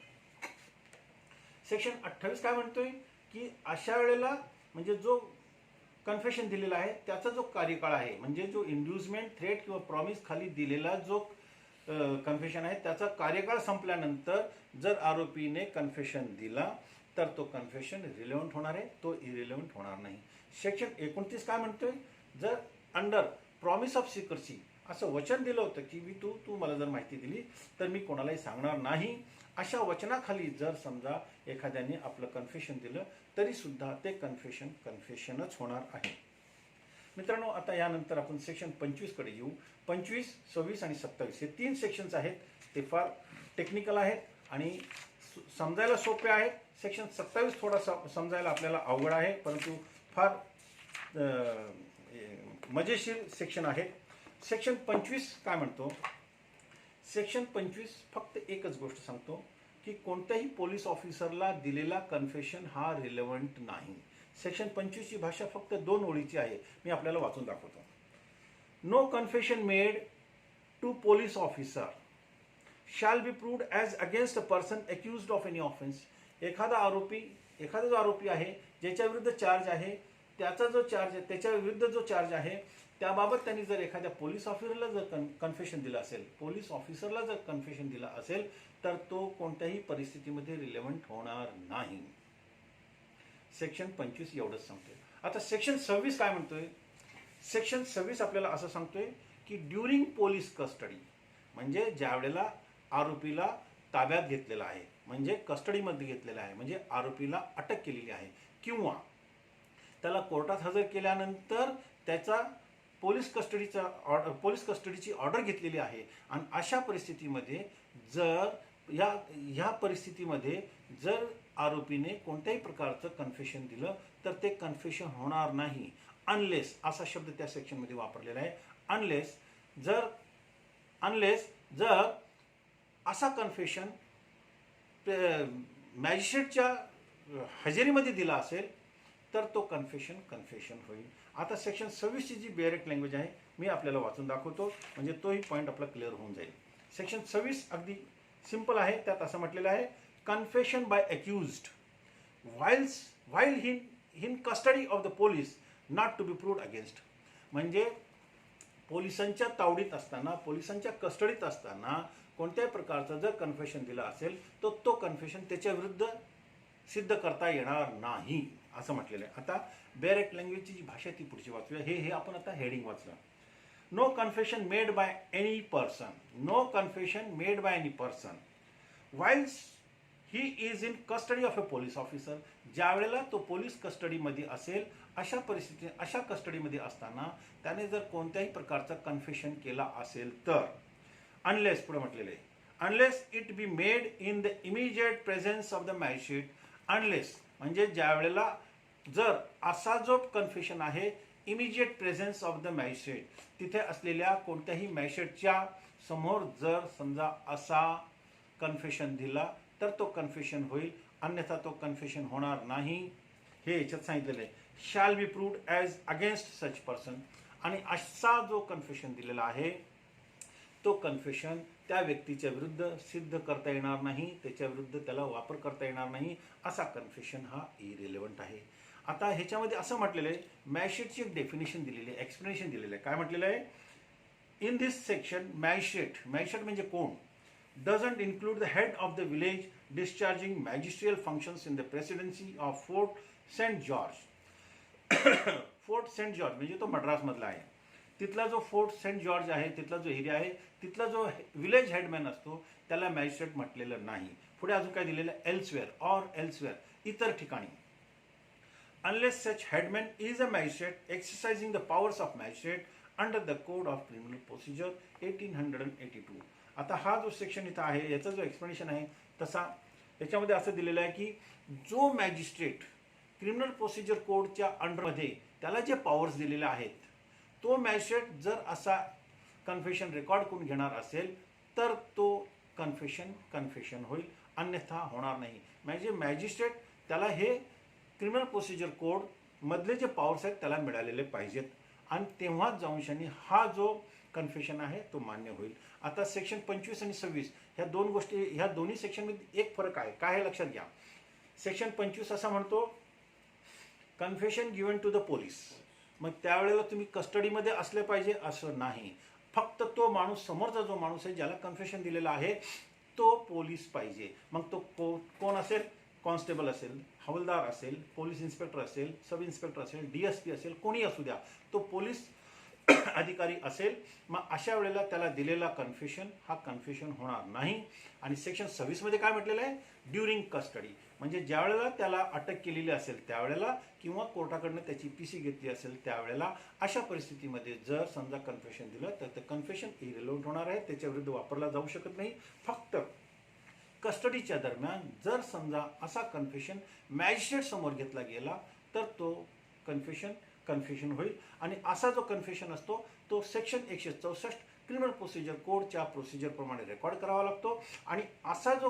सेक्शन 28 काय म्हणतोय की अशा वेळेला म्हणजे जो कन्फेशन दिलेला आहे त्याचा जो कार्यकाळ आहे, म्हणजे जो इंड्युसमेंट, थ्रेट किंवा प्रॉमिस खाली दिलेला जो कन्फेशन आहे त्याचा कार्यकाळ संपल्यानंतर जर आरोपीने कन्फेशन दिला तर तो कन्फेशन रिलेव्हंट होणार आहे, तो इरिलेव्हंट होणार नाही. सेक्शन 29 काय म्हणतोय, जर अंडर प्रॉमिस ऑफ सिक्रेसी असं वचन दिलं होतं की तू मला जर माहिती दिली तर मी कोणालाही सांगणार नाही, अशा वचनाखाली जर समजा एखाद्याने आपलं कन्फेशन दिलं तरी सुद्धा ते कन्फेशनच होणार आहे. मित्रांनो, आता यानंतर आपण सेक्शन 25 कडे येऊ. 25, 26 आणि 27 हे 3 सेक्शन्स आहेत. ते फार टेक्निकल आहेत आणि समजायला सोपे आहेत. सेक्शन 27 थोडा समजायला आपल्याला अवघड आहे, परंतु फार मजेशीर सेक्शन आहे. सेक्शन 25 काय म्हणतो, सेक्शन 25 फक्त एकच गोष्ट सांगतो की कोणत्याही पोलीस ऑफिसरला दिलेला कन्फेशन हा रिलेव्हंट नाही. सेक्शन 25 ची भाषा फक्त 2 ओळीची आहे, मी आपल्याला वाचून दाखवतो. No confession made to police officer shall be proved as against a person accused of any offence. एखादा जो आरोपी आहे ज्याच्या विरुद्ध चार्ज आहे, त्याच्या विरुद्ध जो चार्ज आहे त्याबाबत त्यांनी जर एखाद्या पोलीस ऑफिसरला जर कन्फेशन दिला असेल तर तो कोणत्याही परिस्थितीमध्ये रिलेव्हंट होणार नाही. सेक्शन 25 एवढंच सांगतोय. आता सेक्शन 26 काय म्हणतोय, सेक्शन 26 आपल्याला असं सांगतोय की ड्युरिंग पोलीस कस्टडी, म्हणजे ज्या वेळेला आरोपीला ताब्यात घेतलेला आहे, म्हणजे कस्टडीमध्ये घेतलेला आहे, म्हणजे आरोपीला अटक केलेली आहे, किंवा त्याला कोर्टात हजर केल्यानंतर त्याचा पोलीस कस्टडीची ऑर्डर घेतलेली आहे. आणि अशा परिस्थितीमध्ये जर ह्या परिस्थितीमध्ये जर आरोपीने कोणत्याही प्रकारचं कन्फेशन दिलं तर ते कन्फेशन होणार नाही, अनलेस, असा शब्द त्या सेक्शनमध्ये वापरलेला आहे, अनलेस जर असा कन्फेशन मॅजिस्ट्रेटच्या हजेरीमध्ये दिला असेल तर तो कन्फेशन होईल. आता सेक्शन 26ची जी बेअरेक्ट लँग्वेज आहे मी आपल्याला वाचून दाखवतो, म्हणजे तोही पॉईंट आपला क्लिअर होऊन जाईल. सेक्शन 26 अगदी सिंपल आहे. त्यात असं म्हटलेलं आहे, confession by accused while in custody of the police not to be proved against. म्हणजे पोलिसांच्या तावडीत असताना, पोलिसांच्या कस्टडीत असताना कोणत्याही प्रकारचं जर कन्फेशन दिलं असेल तर तो कन्फेशन त्याच्या विरुद्ध सिद्ध करता येणार नाही असं म्हटलेलं आहे. आता बेअरेक्ट लँग्वेजची जी भाषा ती पुढची वाचूया. हे आपण आता हेडिंग वाचलं. No confession made by any person whilst he is in custody of a police officer. ज्या वेळेला तो पोलीस कस्टडीमध्ये असेल, अशा कस्टडीमध्ये असताना त्याने जर कोणत्याही प्रकारचं कन्फेशन केला असेल तर, अनलेस, पुढे म्हटलेलं आहे, unless it be made in the immediate presence of the magistrate. Unless म्हणजे ज्या वेळेला जर असा जो कन्फेशन आहे immediate presence of the magistrate, तिथे असलेल्या कोणत्याही मॅजिस्ट्रेटच्या समोर जर समजा असा कन्फेशन दिला तर तो कन्फेशन होईल, अन्यथा तो कन्फेशन होणार नाही. हे याच्यात सांगितलेलं आहे. Shall be proved as against such person. आणि असा जो कन्फेशन दिलेला आहे तो कन्फेशन त्या व्यक्तीच्या विरुद्ध सिद्ध करता येणार नाही, त्याच्या विरुद्ध त्याला वापर करता येणार नाही. असा कन्फेशन हा इरिलेव्हंट आहे. आता ह्याच्यामध्ये असं म्हटलेलं आहे, मॅजिस्ट्रेटची एक डेफिनेशन दिलेली आहे, एक्सप्लेनेशन दिलेलं आहे. काय म्हटलेलं आहे, इन दिस सेक्शन मॅजिस्ट्रेट म्हणजे कोण, doesn't include the head of the village discharging magisterial functions in the presidency of Fort St. George. Fort Saint George म्हणजे तो मद्रासमधला आहे. तिथला जो फोर्ट सेंट जॉर्ज आहे, तिथला जो एरिया आहे, तिथला जो विलेज हेडमॅन असतो त्याला मॅजिस्ट्रेट म्हटलेलं नाही. पुढे अजून काय दिलेलं, एल्सवेअर, इतर ठिकाणी. Unless such headman is a magistrate exercising the powers of magistrate under the code of criminal procedure 1882. आता हा जो सेक्शन इथं आहे याचा जो एक्सप्लेनेशन आहे तसा याच्यामध्ये असं दिलेलं आहे की जो मॅजिस्ट्रेट क्रिमिनल प्रोसिजर कोडच्या अंडरमध्ये त्याला जे पॉवर्स दिलेले आहेत, तो मॅजिस्ट्रेट जर असा कन्फेशन रेकॉर्ड करून घेणार असेल तर तो कन्फेशन होईल, अन्यथा होणार नाही. म्हणजे मॅजिस्ट्रेट त्याला हे क्रिमिनल प्रोसिजर कोड मधले जे पॉवर्स आहेत त्याला मिळालेले पाहिजेत आणि तेव्हाच जाऊन हा जो कन्फेशन आहे तो मान्य होईल. आता सेक्शन 25 आणि 26 ह्या दोन गोष्टी, ह्या दोन्ही सेक्शनमध्ये एक फरक आहे. काय हे लक्षात घ्या. सेक्शन 25 असा म्हणतो confession given to the police. मग त्यावेळेला तुम्ही कस्टडीमध्ये असले पाहिजे असं नाही. फक्त तो माणूस, समोरचा जो माणूस आहे ज्याला कन्फेशन दिलेला आहे तो पोलीस पाहिजे. मग तो कोण असेल, कॉन्स्टेबल असेल, हवालदार असेल, पोलीस इन्स्पेक्टर असेल, सब इन्स्पेक्टर असेल, DSP असेल, कोणी असू द्या, तो पोलीस अधिकारी असेल. मग अशा वेळेला त्याला दिलेला कन्फेशन हा कन्फेशन होणार नाही. आणि सेक्शन 26 मध्ये काय म्हटलेलं आहे, ड्युरिंग कस्टडी म्हणजे ज्या वेळेला त्याला अटक केलेली असेल त्यावेळेला किंवा कोर्टाकडनं त्याची PC घेतली असेल त्यावेळेला, अशा परिस्थितीमध्ये जर समजा कन्फेशन दिलं तर ते कन्फेशन इरिलेव्हंट होणार आहे, त्याच्या विरुद्ध वापरला जाऊ शकत नाही. फक्त कस्टडीच्या दरम्यान जर समजा असा कन्फेशन मॅजिस्ट्रेट समोर घेतला गेला तर तो कन्फेशन होईल. आणि असा जो कन्फेशन असतो तो सेक्शन 164 क्रिमिनल प्रोसिजर कोडच्या प्रोसिजरप्रमाणे रेकॉर्ड करावा लागतो. आणि असा जो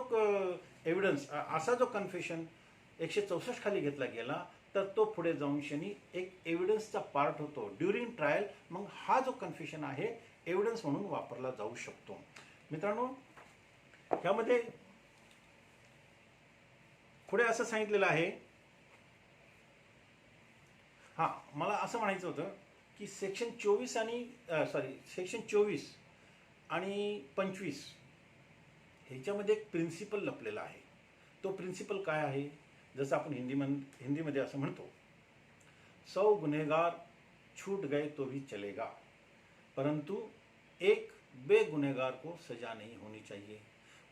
एव्हिडन्स, असा जो कन्फेशन 164 खाली घेतला गेला तर तो पुढे जाऊन एक एव्हिडन्सचा पार्ट होतो ड्युरिंग ट्रायल. मग हा जो कन्फेशन आहे एव्हिडन्स म्हणून वापरला जाऊ शकतो. मित्रांनो, यामध्ये पुढे असं सांगितलेलं आहे, मला असं म्हणायचं होतं की सेक्शन 24 आणि 25 ह्याच्यामध्ये एक प्रिन्सिपल लपलेला आहे. तो प्रिन्सिपल काय आहे, जसं आपण हिंदीमध्ये असं म्हणतो, 100 गुन्हेगार छूट गए तो भी चलेगा परंतु एक बेगुनेगार को सजा नहीं होनी चाहिए.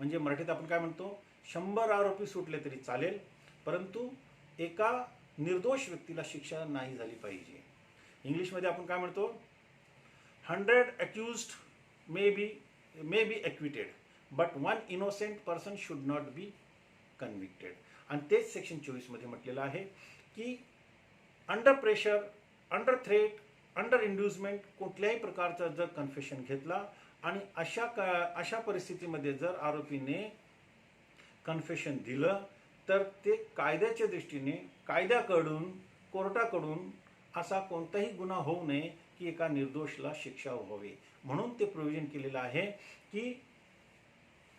म्हणजे मराठीत आपण काय म्हणतो, 100 आरोपी सुटले तरी चालेल, परंतु एका निर्दोष व्यक्तीला शिक्षा नाही झाली पाहिजे. इंग्लिशमध्ये आपण काय म्हणतो, 100 accused may be acquitted, but one innocent person should not be convicted. आणि तेच सेक्शन 24 मध्ये म्हटलेलं आहे की under pressure, under threat, under inducement कुठल्याही प्रकारचं जर कन्फेशन घेतला आणि अशा परिस्थितीमध्ये जर आरोपीने कन्फेशन दिलं तर ते कायद्याच्या दृष्टीने, कायद्याकडून, कोर्टाकडून असा कोणताही गुन्हा होऊ नये की एका निर्दोषला शिक्षा व्हावी. म्हणून ते प्रोव्हिजन केलेलं आहे की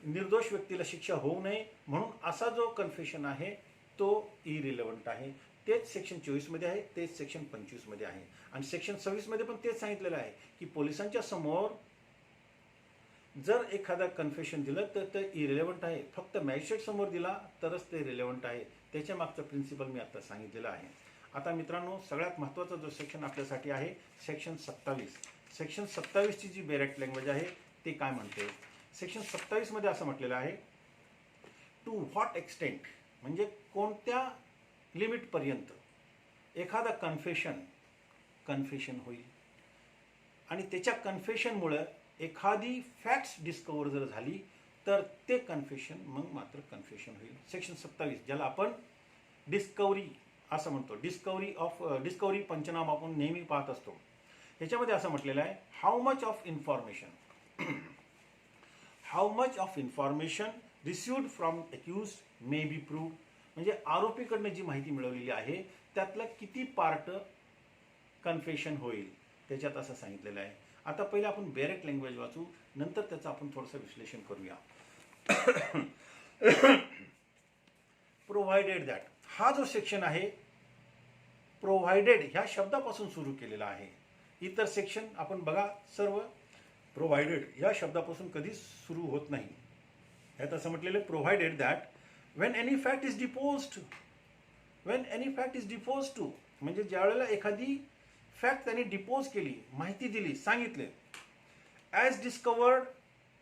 निर्दोष व्यक्तीला शिक्षा होऊ नये, म्हणून असा जो कन्फेशन आहे तो इरिलेव्हंट आहे. तेच सेक्शन 24 मध्ये आहे, तेच सेक्शन 25 मध्ये आहे. आणि सेक्शन 26 मध्ये पण तेच सांगितलेलं आहे की पोलिसांच्या समोर जर एखादा कन्फेशन दिलं तर ते इरिलेव्हंट आहे. फक्त मॅजिस्ट्रेट समोर दिला तरच ते रिलेव्हंट आहे. त्याच्या मागचं प्रिन्सिपल मी आता सांगितलेलं आहे. आता मित्रांनो, सगळ्यात महत्त्वाचा जो सेक्शन आपल्यासाठी आहे सेक्शन 27. सेक्शन 27 ची जी बेरेक्ट लँग्वेज आहे ते काय म्हणते. सेक्शन 27 मध्ये असं म्हटलेलं आहे, टू व्हॉट एक्सटेंट, म्हणजे कोणत्या लिमिटपर्यंत एखादा कन्फेशन होईल आणि त्याच्या कन्फेशनमुळे एखादी फॅक्ट्स डिस्कवर जर झाली तर ते कन्फेशन मग मात्र कन्फेशन होईल. सेक्शन 27 ज्याला आपण डिस्कवरी असं म्हणतो, डिस्कवरी पंचनामा आपण नेहमी पाहत असतो. याच्यामध्ये असं म्हटलेलं आहे, how much of information received from accused may be proved, म्हणजे आरोपीकडनं जी माहिती मिळवलेली आहे त्यातलं किती पार्ट कन्फेशन होईल त्याच्यात असं सांगितलेलं आहे. आता पहिले आपण बेरेक्ट लँग्वेज वाचू, नंतर त्याचं आपण थोडंसं विश्लेषण करूया. प्रोव्हाइडेड दॅट, हा जो सेक्शन आहे प्रोव्हाइडेड ह्या शब्दापासून सुरू केलेला आहे. इतर सेक्शन आपण बघा सर्व प्रोव्हाइडेड या शब्दापासून कधीच सुरू होत नाही. यात असं म्हटलेलं provided that when any fact is deposed to, म्हणजे ज्या वेळेला एखादी फॅक्ट त्यांनी डिपोज केली, माहिती दिली, सांगितले, as discovered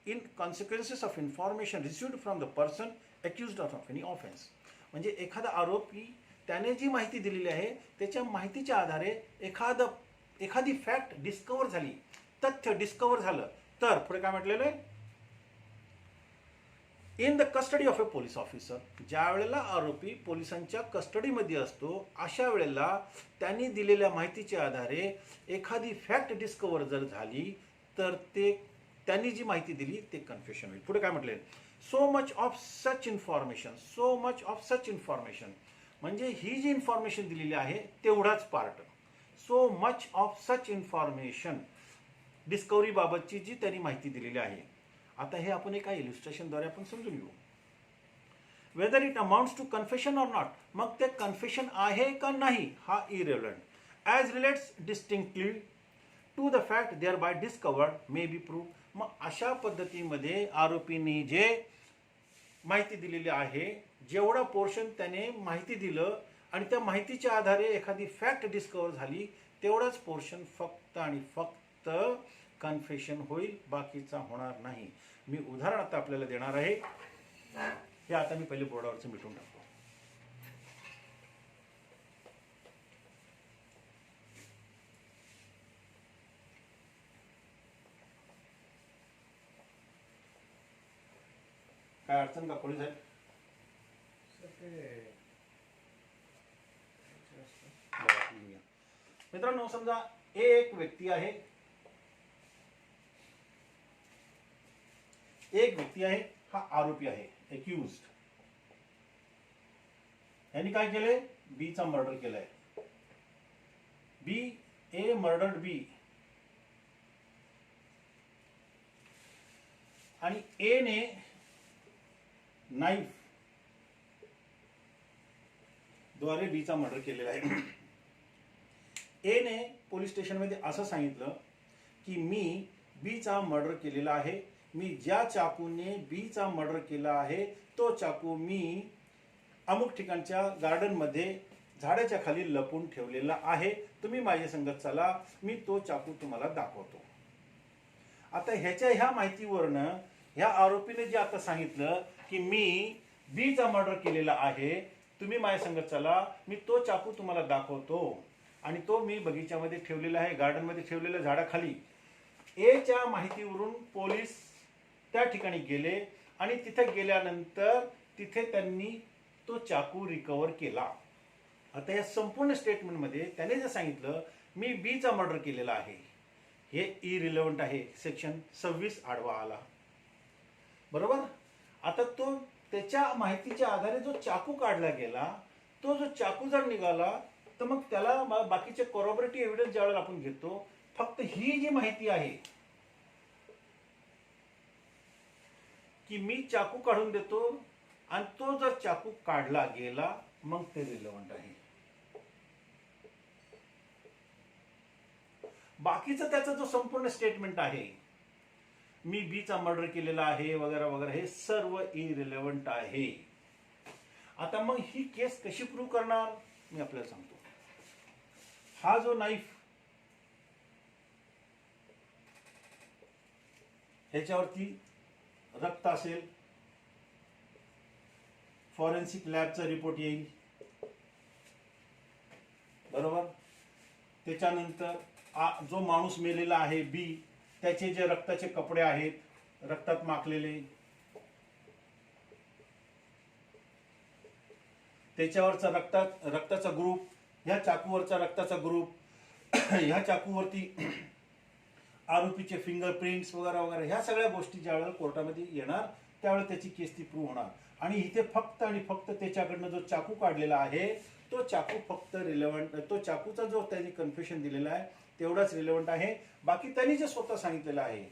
in consequences of information received from the person accused of any offence, म्हणजे एखादा आरोपी त्याने जी माहिती दिलेली आहे त्याच्या माहितीच्या आधारे एखादी फॅक्ट डिस्कवर झाली, तथ्य डिस्कवर झालं तर पुढे काय म्हटलेलं आहे, in the custody of a police officer, ज्या वेळेला आरोपी पोलिसांच्या कस्टडीमध्ये असतो अशा वेळेला त्यांनी दिलेल्या माहितीच्या आधारे एखादी फॅक्ट डिस्कवर जर झाली तर ते त्यांनी जी माहिती दिली ते कन्फेशन होईल. पुढे काय म्हटले, so much of such information, म्हणजे ही जी इन्फॉर्मेशन दिलेली आहे तेवढाच part. So much of such information, discovery बाबतची जी त्यांनी माहिती दिलेली आहे. आता हे आपण एका इलिस्ट्रेशनद्वारे आपण समजून घेऊ. Whether it amounts to confession or not, मग ते कन्फेशन आहे का नाही हा irrelevant. As relates distinctly to the fact thereby discovered may be proved, मग अशा पद्धतीमध्ये आरोपींनी जे माहिती दिलेली आहे, जेवढा पोर्शन त्याने माहिती दिलं आणि त्या माहितीच्या आधारे एखादी फॅक्ट डिस्कवर झाली तेवढाच पोर्शन फक्त आणि फक्त कन्फेशन होईल, बाकीचा होणार नाही. मी उदाहरण आता आपल्याला देणार आहे. हे आता मी पहिले बोर्डावरचं मिटून टाकतो. काय अडचण का पोलीस आहे मित्रांनो. समजा एक व्यक्ती आहे, हा आरोपी आहे, एक्युज्ड. यांनी काय केलंय, बीचा मर्डर केलाय. ए मर्डर्ड बी आणि ए ने नाईफ द्वारे बीचा मर्डर केलेला आहे. ए ने पोलीस स्टेशनमध्ये असं सांगितलं की मी बीचा मर्डर केलेला आहे. मी ज्या चाकूने बीचा मर्डर केला आहे तो चाकू मी अमुक ठिकाणच्या गार्डनमध्ये झाडाच्या खाली लपून ठेवलेला आहे. तुम्ही माझ्या संगत चला, मी तो चाकू तुम्हाला दाखवतो. आता ह्या माहितीवरनं ह्या आरोपीने जे आता सांगितलं की मी बीचा मर्डर केलेला आहे, तुम्ही माझ्या संगत चला, मी तो चाकू तुम्हाला दाखवतो आणि तो मी बगीच्यामध्ये ठेवलेला आहे, गार्डनमध्ये ठेवलेला झाडाखाली. एच्या माहितीवरून पोलीस त्या ठिकाणी गेले आणि तिथे गेल्यानंतर तिथे त्यांनी तो चाकू रिकवर केला. आता या संपूर्ण स्टेटमेंटमध्ये त्याने जे सांगितलं मी बीचा मर्डर केलेला आहे, हे इरिलेव्हंट आहे. सेक्शन 26 आडवा आला. बरोबर. आता तो त्याच्या माहितीच्या आधारे जो चाकू काढला गेला, तो जो चाकू जर निघाला तर मग त्याला बाकीचे कॉरोबरेटिव्ह एव्हिडन्स ज्यावेळेला आपण घेतो, फक्त ही जी माहिती आहे की मी चाकू काढून देतो आणि तो जर चाकू काढला गेला मग ते रिलेव्हंट आहे. बाकीचं त्याचा जो संपूर्ण स्टेटमेंट आहे, मी बीचा मर्डर केलेला आहे वगैरे वगैरे, हे सर्व इरिलेव्हंट आहे. आता मग ही केस कशी प्रूव्ह करणार मी आपल्याला सांगतो. हा जो नाईफ, ह्याच्यावरती रक्त असेल, फॉरेन्सिक लॅबचा रिपोर्ट येईल. बरोबर. त्याच्यानंतर जो माणूस मेलेला आहे बी, त्याचे जे रक्ताचे कपडे आहेत रक्तात माखलेले, त्याच्यावरचा रक्ताचा ग्रुप, ह्या चाकूवरचा रक्ताचा ग्रुप, ह्या चाकूवरती आरोपीचे फिंगरप्रिंट्स वगैरे वगैरे, ह्या सगळ्या गोष्टी ज्यावेळेला कोर्टामध्ये येणार त्यावेळेला त्याची केस ती प्रूव्ह होणार. आणि इथे फक्त आणि फक्त त्याच्याकडनं जो चाकू काढलेला आहे तो चाकू फक्त रिलेव्हंट, तो चाकूचा जो त्यांनी कन्फेशन दिलेला आहे तेवढाच रिलेव्हंट आहे. बाकी त्यांनी जे स्वतः सांगितलेलं आहे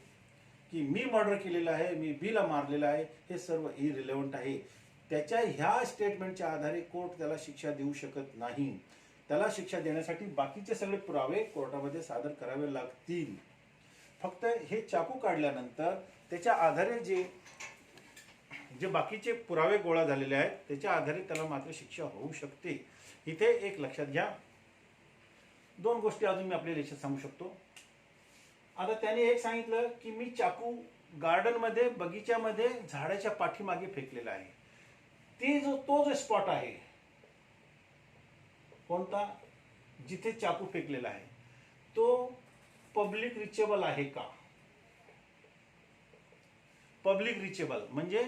की मी मर्डर केलेला आहे, मी बीला मारलेला आहे, हे सर्व इरिलेव्हंट आहे. त्याच्या ह्या स्टेटमेंटच्या आधारे कोर्ट त्याला शिक्षा देऊ शकत नाही. त्याला शिक्षा देण्यासाठी बाकीचे सगळे पुरावे कोर्टामध्ये सादर करावे लागतील. फक्त हे चाकू काढल्यानंतर त्याच्या आधारे जे बाकीचे पुरावे गोळा झालेले आहेत त्याच्या आधारे त्याला मात्र शिक्षा होऊ शकते. इथे एक लक्षात घ्या. दोन गोष्टी अजून मी आपल्याला याच्यात सांगू शकतो. आता त्याने एक सांगितलं की मी चाकू गार्डनमध्ये, बगीच्यामध्ये झाडाच्या पाठीमागे फेकलेला आहे. तो जो स्पॉट आहे कोणता, जिथे चाकू फेकलेला आहे, तो पब्लिक रिचेबल आहे का? पब्लिक रिचेबल म्हणजे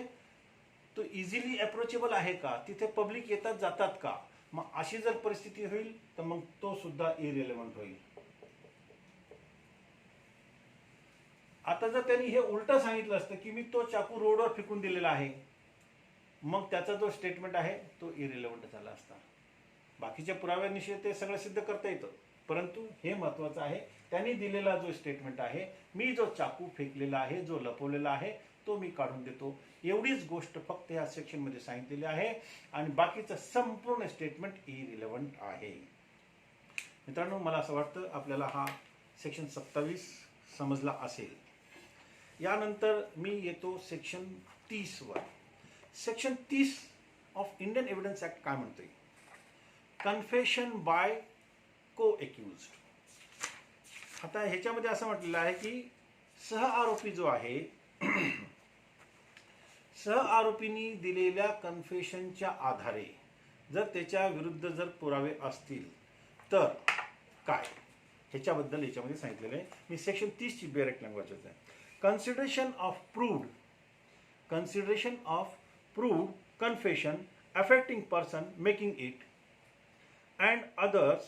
तो इझिली अप्रोचेबल आहे का? तिथे पब्लिक येतात जातात का? मग अशी जर परिस्थिती होईल तर मग तो सुद्धा इरिलेव्हंट होईल. आता जर त्यांनी हे उलट सांगितलं असतं की मी तो चाकू रोडवर फेकून दिलेला आहे, मग त्याचा जो स्टेटमेंट आहे तो इरिलेव्हंट झाला असता. बाकीच्या पुराव्यांनिशी ते सगळं सिद्ध करता येतं, परंतु हे महत्वाचं आहे त्यांनी दिलेला जो स्टेटमेंट आहे, मी जो चाकू फेकलेला आहे, जो लपवलेला आहे, तो मी काढून देतो, एवढीच गोष्ट फक्त या सेक्शन मध्ये सांगितलेली आहे आणि बाकीचं संपूर्ण स्टेटमेंट इरिलेव्हंट आहे. मित्रांनो, मला असं वाटतं आपल्याला हा सेक्शन 27 समजला असेल. यानंतर मी येतो सेक्शन 30 वर. Section 30 of Indian evidence act काय म्हणतोय? कन्फेशन बाय को एक्युज्ड. आता ह्याच्यामध्ये असं म्हटलेलं आहे की सह आरोपी जो आहे, सह आरोपींनी दिलेल्या कन्फेशनच्या आधारे जर त्याच्या विरुद्ध जर पुरावे असतील तर काय, ह्याच्याबद्दल याच्यामध्ये सांगितलेलं आहे. मी सेक्शन 30 ची डायरेक्ट लँग्वेज आहे. Consideration of proved confession affecting person making it and others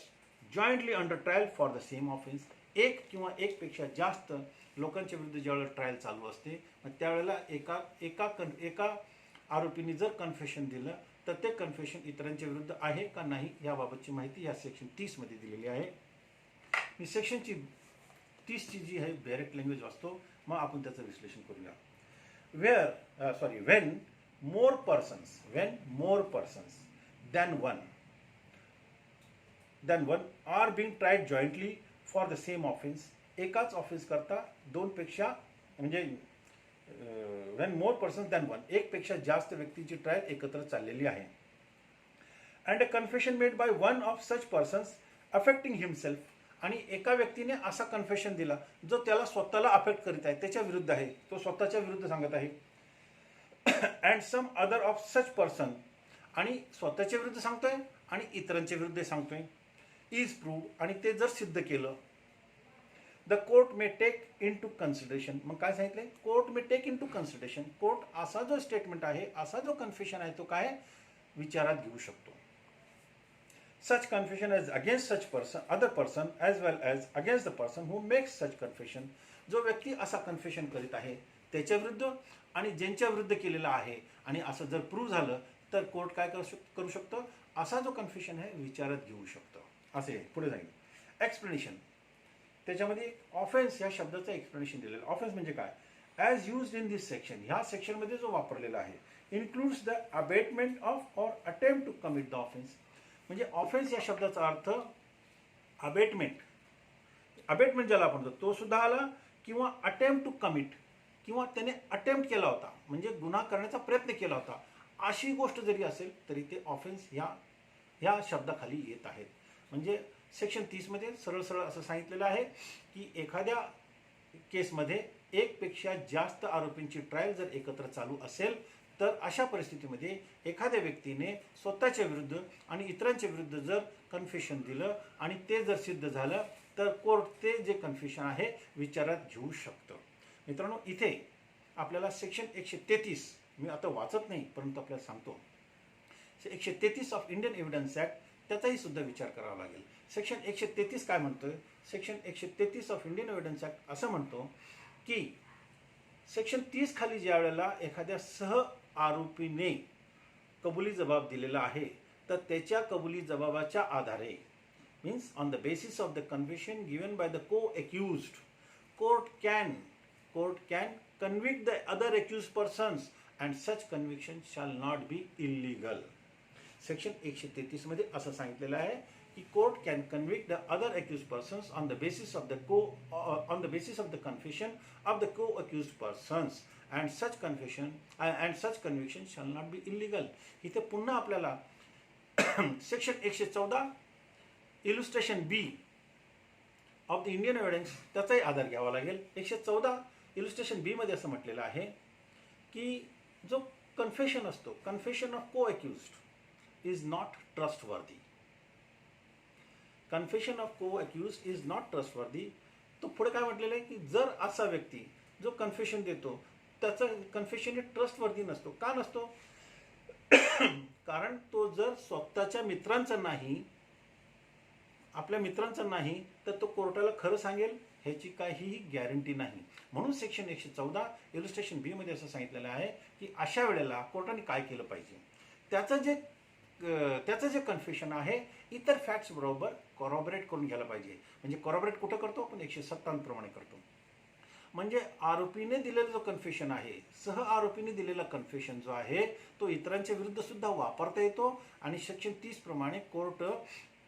jointly under trial for the same offence. एक किंवा एकपेक्षा जास्त लोकांच्या विरुद्ध ज्यावेळेला ट्रायल चालू असते, मग त्यावेळेला एका आरोपींनी जर कन्फेशन दिलं तर ते कन्फेशन इतरांच्या विरुद्ध आहे का नाही याबाबतची माहिती या सेक्शन 30 मध्ये दिलेली आहे. मी सेक्शनची 30 ची जी आहे डायरेक्ट लँग्वेज वाचतो, मग आपण त्याचं विश्लेषण करूया. when more persons than one are being tried jointly for the same offense. एकाच ऑफेन्स करता दोनपेक्षा म्हणजे when more persons than one, एक पेक्षा जास्त व्यक्तींची ट्रायल एकत्र चाललेली आहे. and a confession made by one of such persons affecting himself आणि एका व्यक्तीने असा कन्फेशन दिला जो त्याला स्वतःला अफेक्ट करीत आहे, त्याच्या विरुद्ध आहे, तो स्वतःच्या विरुद्ध सांगत आहे. And some other of such person, आणि स्वतःच्या विरुद्ध सांगतोय आणि इतरांच्या विरुद्ध सांगतोय, इज प्रूव्ड, आणि ते जर सिद्ध केलं, the court may take into consideration. मग काय सांगितलंय? Court may take into consideration. Court असा जो स्टेटमेंट आहे, असा जो कन्फेशन आहे, तो काय विचारात घेऊ शकतो. Such confession is against such person, other person, as well as against the person who makes such confession. जो व्यक्ती असा कन्फेशन करीत आहे त्याच्या विरुद्ध आणि ज्यांच्या विरुद्ध केलेला आहे, आणि असं जर प्रूव्ह झालं तर कोर्ट काय करू शकतो? असा जो कन्फेशन आहे विचारात घेऊ शकतो. असे पुढे जाईल. एक्सप्लेनेशन, त्याच्यामध्ये ऑफेन्स या शब्दाचं एक्सप्लेनेशन दिलेलं. ऑफेन्स म्हणजे काय? As used in this section, ह्या सेक्शनमध्ये जो वापरलेला आहे, includes the abetment of or attempt to commit the offence. म्हणजे ऑफेन्स या शब्दाचा अर्थ अबेटमेंट, अबेटमेंट ज्याला आपण म्हणतो तो सुद्धा आला, किंवा अटेम्प्ट टू कमिट, किंवा त्याने अटेम्प्ट केला होता म्हणजे गुन्हा करण्याचा प्रयत्न केला होता, अशी गोष्ट जरी असेल तरी ते ऑफेन्स ह्या शब्दाखाली येत आहेत. म्हणजे सेक्शन 30 मध्ये सरळ सरळ असं सांगितलेलं आहे की एखाद्या केसमध्ये एकपेक्षा जास्त आरोपींची ट्रायल जर एकत्र चालू असेल तर अशा परिस्थितीमध्ये एखाद्या व्यक्तीने स्वतःच्या विरुद्ध आणि इतरांच्या विरुद्ध जर कन्फेशन दिलं आणि ते जर सिद्ध झालं तर कोर्ट ते जे कन्फेशन आहे विचारात घेऊ शकतं. मित्रांनो, इथे आपल्याला सेक्शन 133, मी आता वाचत नाही परंतु आपल्याला सांगतो, 133 ऑफ इंडियन एव्हिडन्स ॲक्ट, त्याचाही सुद्धा विचार करावा लागेल. सेक्शन 133 काय म्हणतोय? Section 133 of Indian evidence act असं म्हणतो की सेक्शन 30 खाली ज्या वेळेला एखाद्या सह आरोपीने कबुली जबाब दिलेला आहे तर त्याच्या कबुली जबाबाच्या आधारे, means on the basis of the confession given by the co-accused, court can convict the other accused persons and such conviction shall not be illegal. Section 133 मध्ये असं सांगितलेलं आहे की court can convict the other accused persons on the basis of the confession of the co-accused persons and such conviction shall not be illegal. इथे पुन्हा आपल्याला section 114 illustration B of the Indian evidence त्याचाही आधार घ्यावा लागेल. 114 illustration बी मध्ये असं म्हटलेलं आहे की जो कन्फेशन असतो, confession of co-accused is not trustworthy. Confession of co-accused is not trustworthy. तो पुढे काय म्हटलेलं आहे की जर असा व्यक्ती जो कन्फेशन देतो त्याचं कन्फेशन हे ट्रस्टवर्दी नसतो. का नसतो? कारण तो जर स्वतःच्या मित्रांचं नाही, आपल्या मित्रांचं नाही, तर तो कोर्टाला खरं सांगेल ह्याची काहीही गॅरंटी नाही. म्हणून सेक्शन 114 इलुस्ट्रेशन बी मध्ये असं सांगितलेलं आहे की अशा वेळेला कोर्टाने काय केलं पाहिजे, त्याचं जे कन्फेशन आहे इतर फॅक्ट्स बरोबर कॉरॉबरेट करून घ्यायला पाहिजे. म्हणजे कॉरॉबरेट कुठं करतो आपण? 157 प्रमाणे करतो. म्हणजे आरोपीने दिलेला जो कन्फेशन आहे, सह आरोपीने दिलेला कन्फेशन जो आहे तो इतरांच्या विरुद्ध सुद्धा वापरता येतो आणि सेक्शन 30 प्रमाणे कोर्ट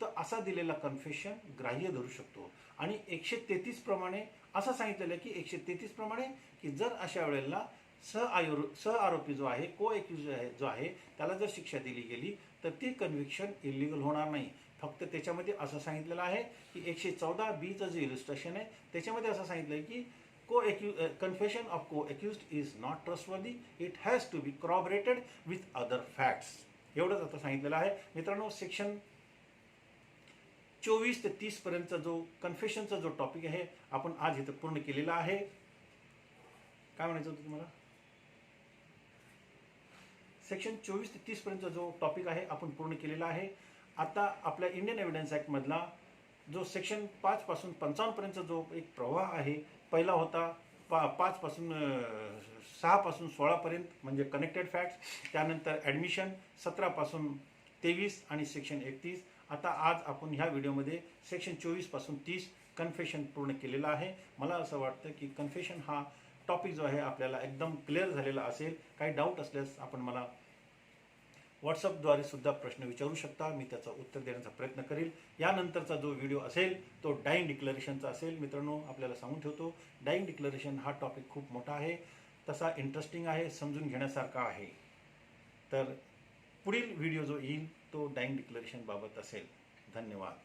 तर असा दिलेला कन्फेशन ग्राह्य धरू शकतो. आणि 133 प्रमाणे असं सांगितलेलं आहे की 133 प्रमाणे की जर अशा वेळेला सह आरोपी जो आहे, co-accused जो आहे, त्याला जर शिक्षा दिली गेली तर ती कन्व्हिक्शन इलिगल होणार नाही. फक्त त्याच्यामध्ये असं सांगितलेलं आहे की 114 बीचं जे इलुस्ट्रेशन आहे त्याच्यामध्ये असं सांगितलं आहे की confession of co-accused is not trustworthy. It has to be corroborated with other facts. एवढंच आता सांगितलेलं आहे. मित्रांनो, सेक्शन 24 ते 30 पर्यंतचा जो कन्फेशनचा जो टॉपिक आहे आपण आज इथं पूर्ण केलेला आहे. काय म्हणायचं होतं तुम्हाला? सेक्शन 24 ते 30 पर्यंतचा जो टॉपिक आहे आपण पूर्ण केलेला आहे. आता आपल्या इंडियन एव्हिडन्स ॲक्ट मधला जो सेक्शन 5 पासून 55 पर्यंतचा जो एक प्रवाह आहे, पहिला होता 5 पासून 6 पासून 16 पर्यंत म्हणजे कनेक्टेड फॅक्ट्स, त्यानंतर ॲडमिशन 17 पासून 23 आणि सेक्शन 31. आता आज आपण ह्या व्हिडिओमध्ये सेक्शन 24 पासून 30 कन्फेशन पूर्ण केलेला आहे. मला असं वाटतं की कन्फेशन हा टॉपिक जो आहे आपल्याला एकदम क्लिअर झालेला असेल. काही डाऊट असल्यास आपण मला व्हॉट्सअपद्वारे सुद्धा प्रश्न विचारू शकता, मी त्याचं उत्तर देण्याचा प्रयत्न करेल. यानंतरचा जो व्हिडिओ असेल तो डाईंग डिक्लरेशनचा असेल. मित्रांनो, आपल्याला सांगून ठेवतो, डाईंग डिक्लरेशन हा टॉपिक खूप मोठा आहे, तसा इंटरेस्टिंग आहे, समजून घेण्यासारखा आहे. तर पुढील व्हिडिओ जो येईल तो डाईंग डिक्लरेशन बाबत असेल. धन्यवाद.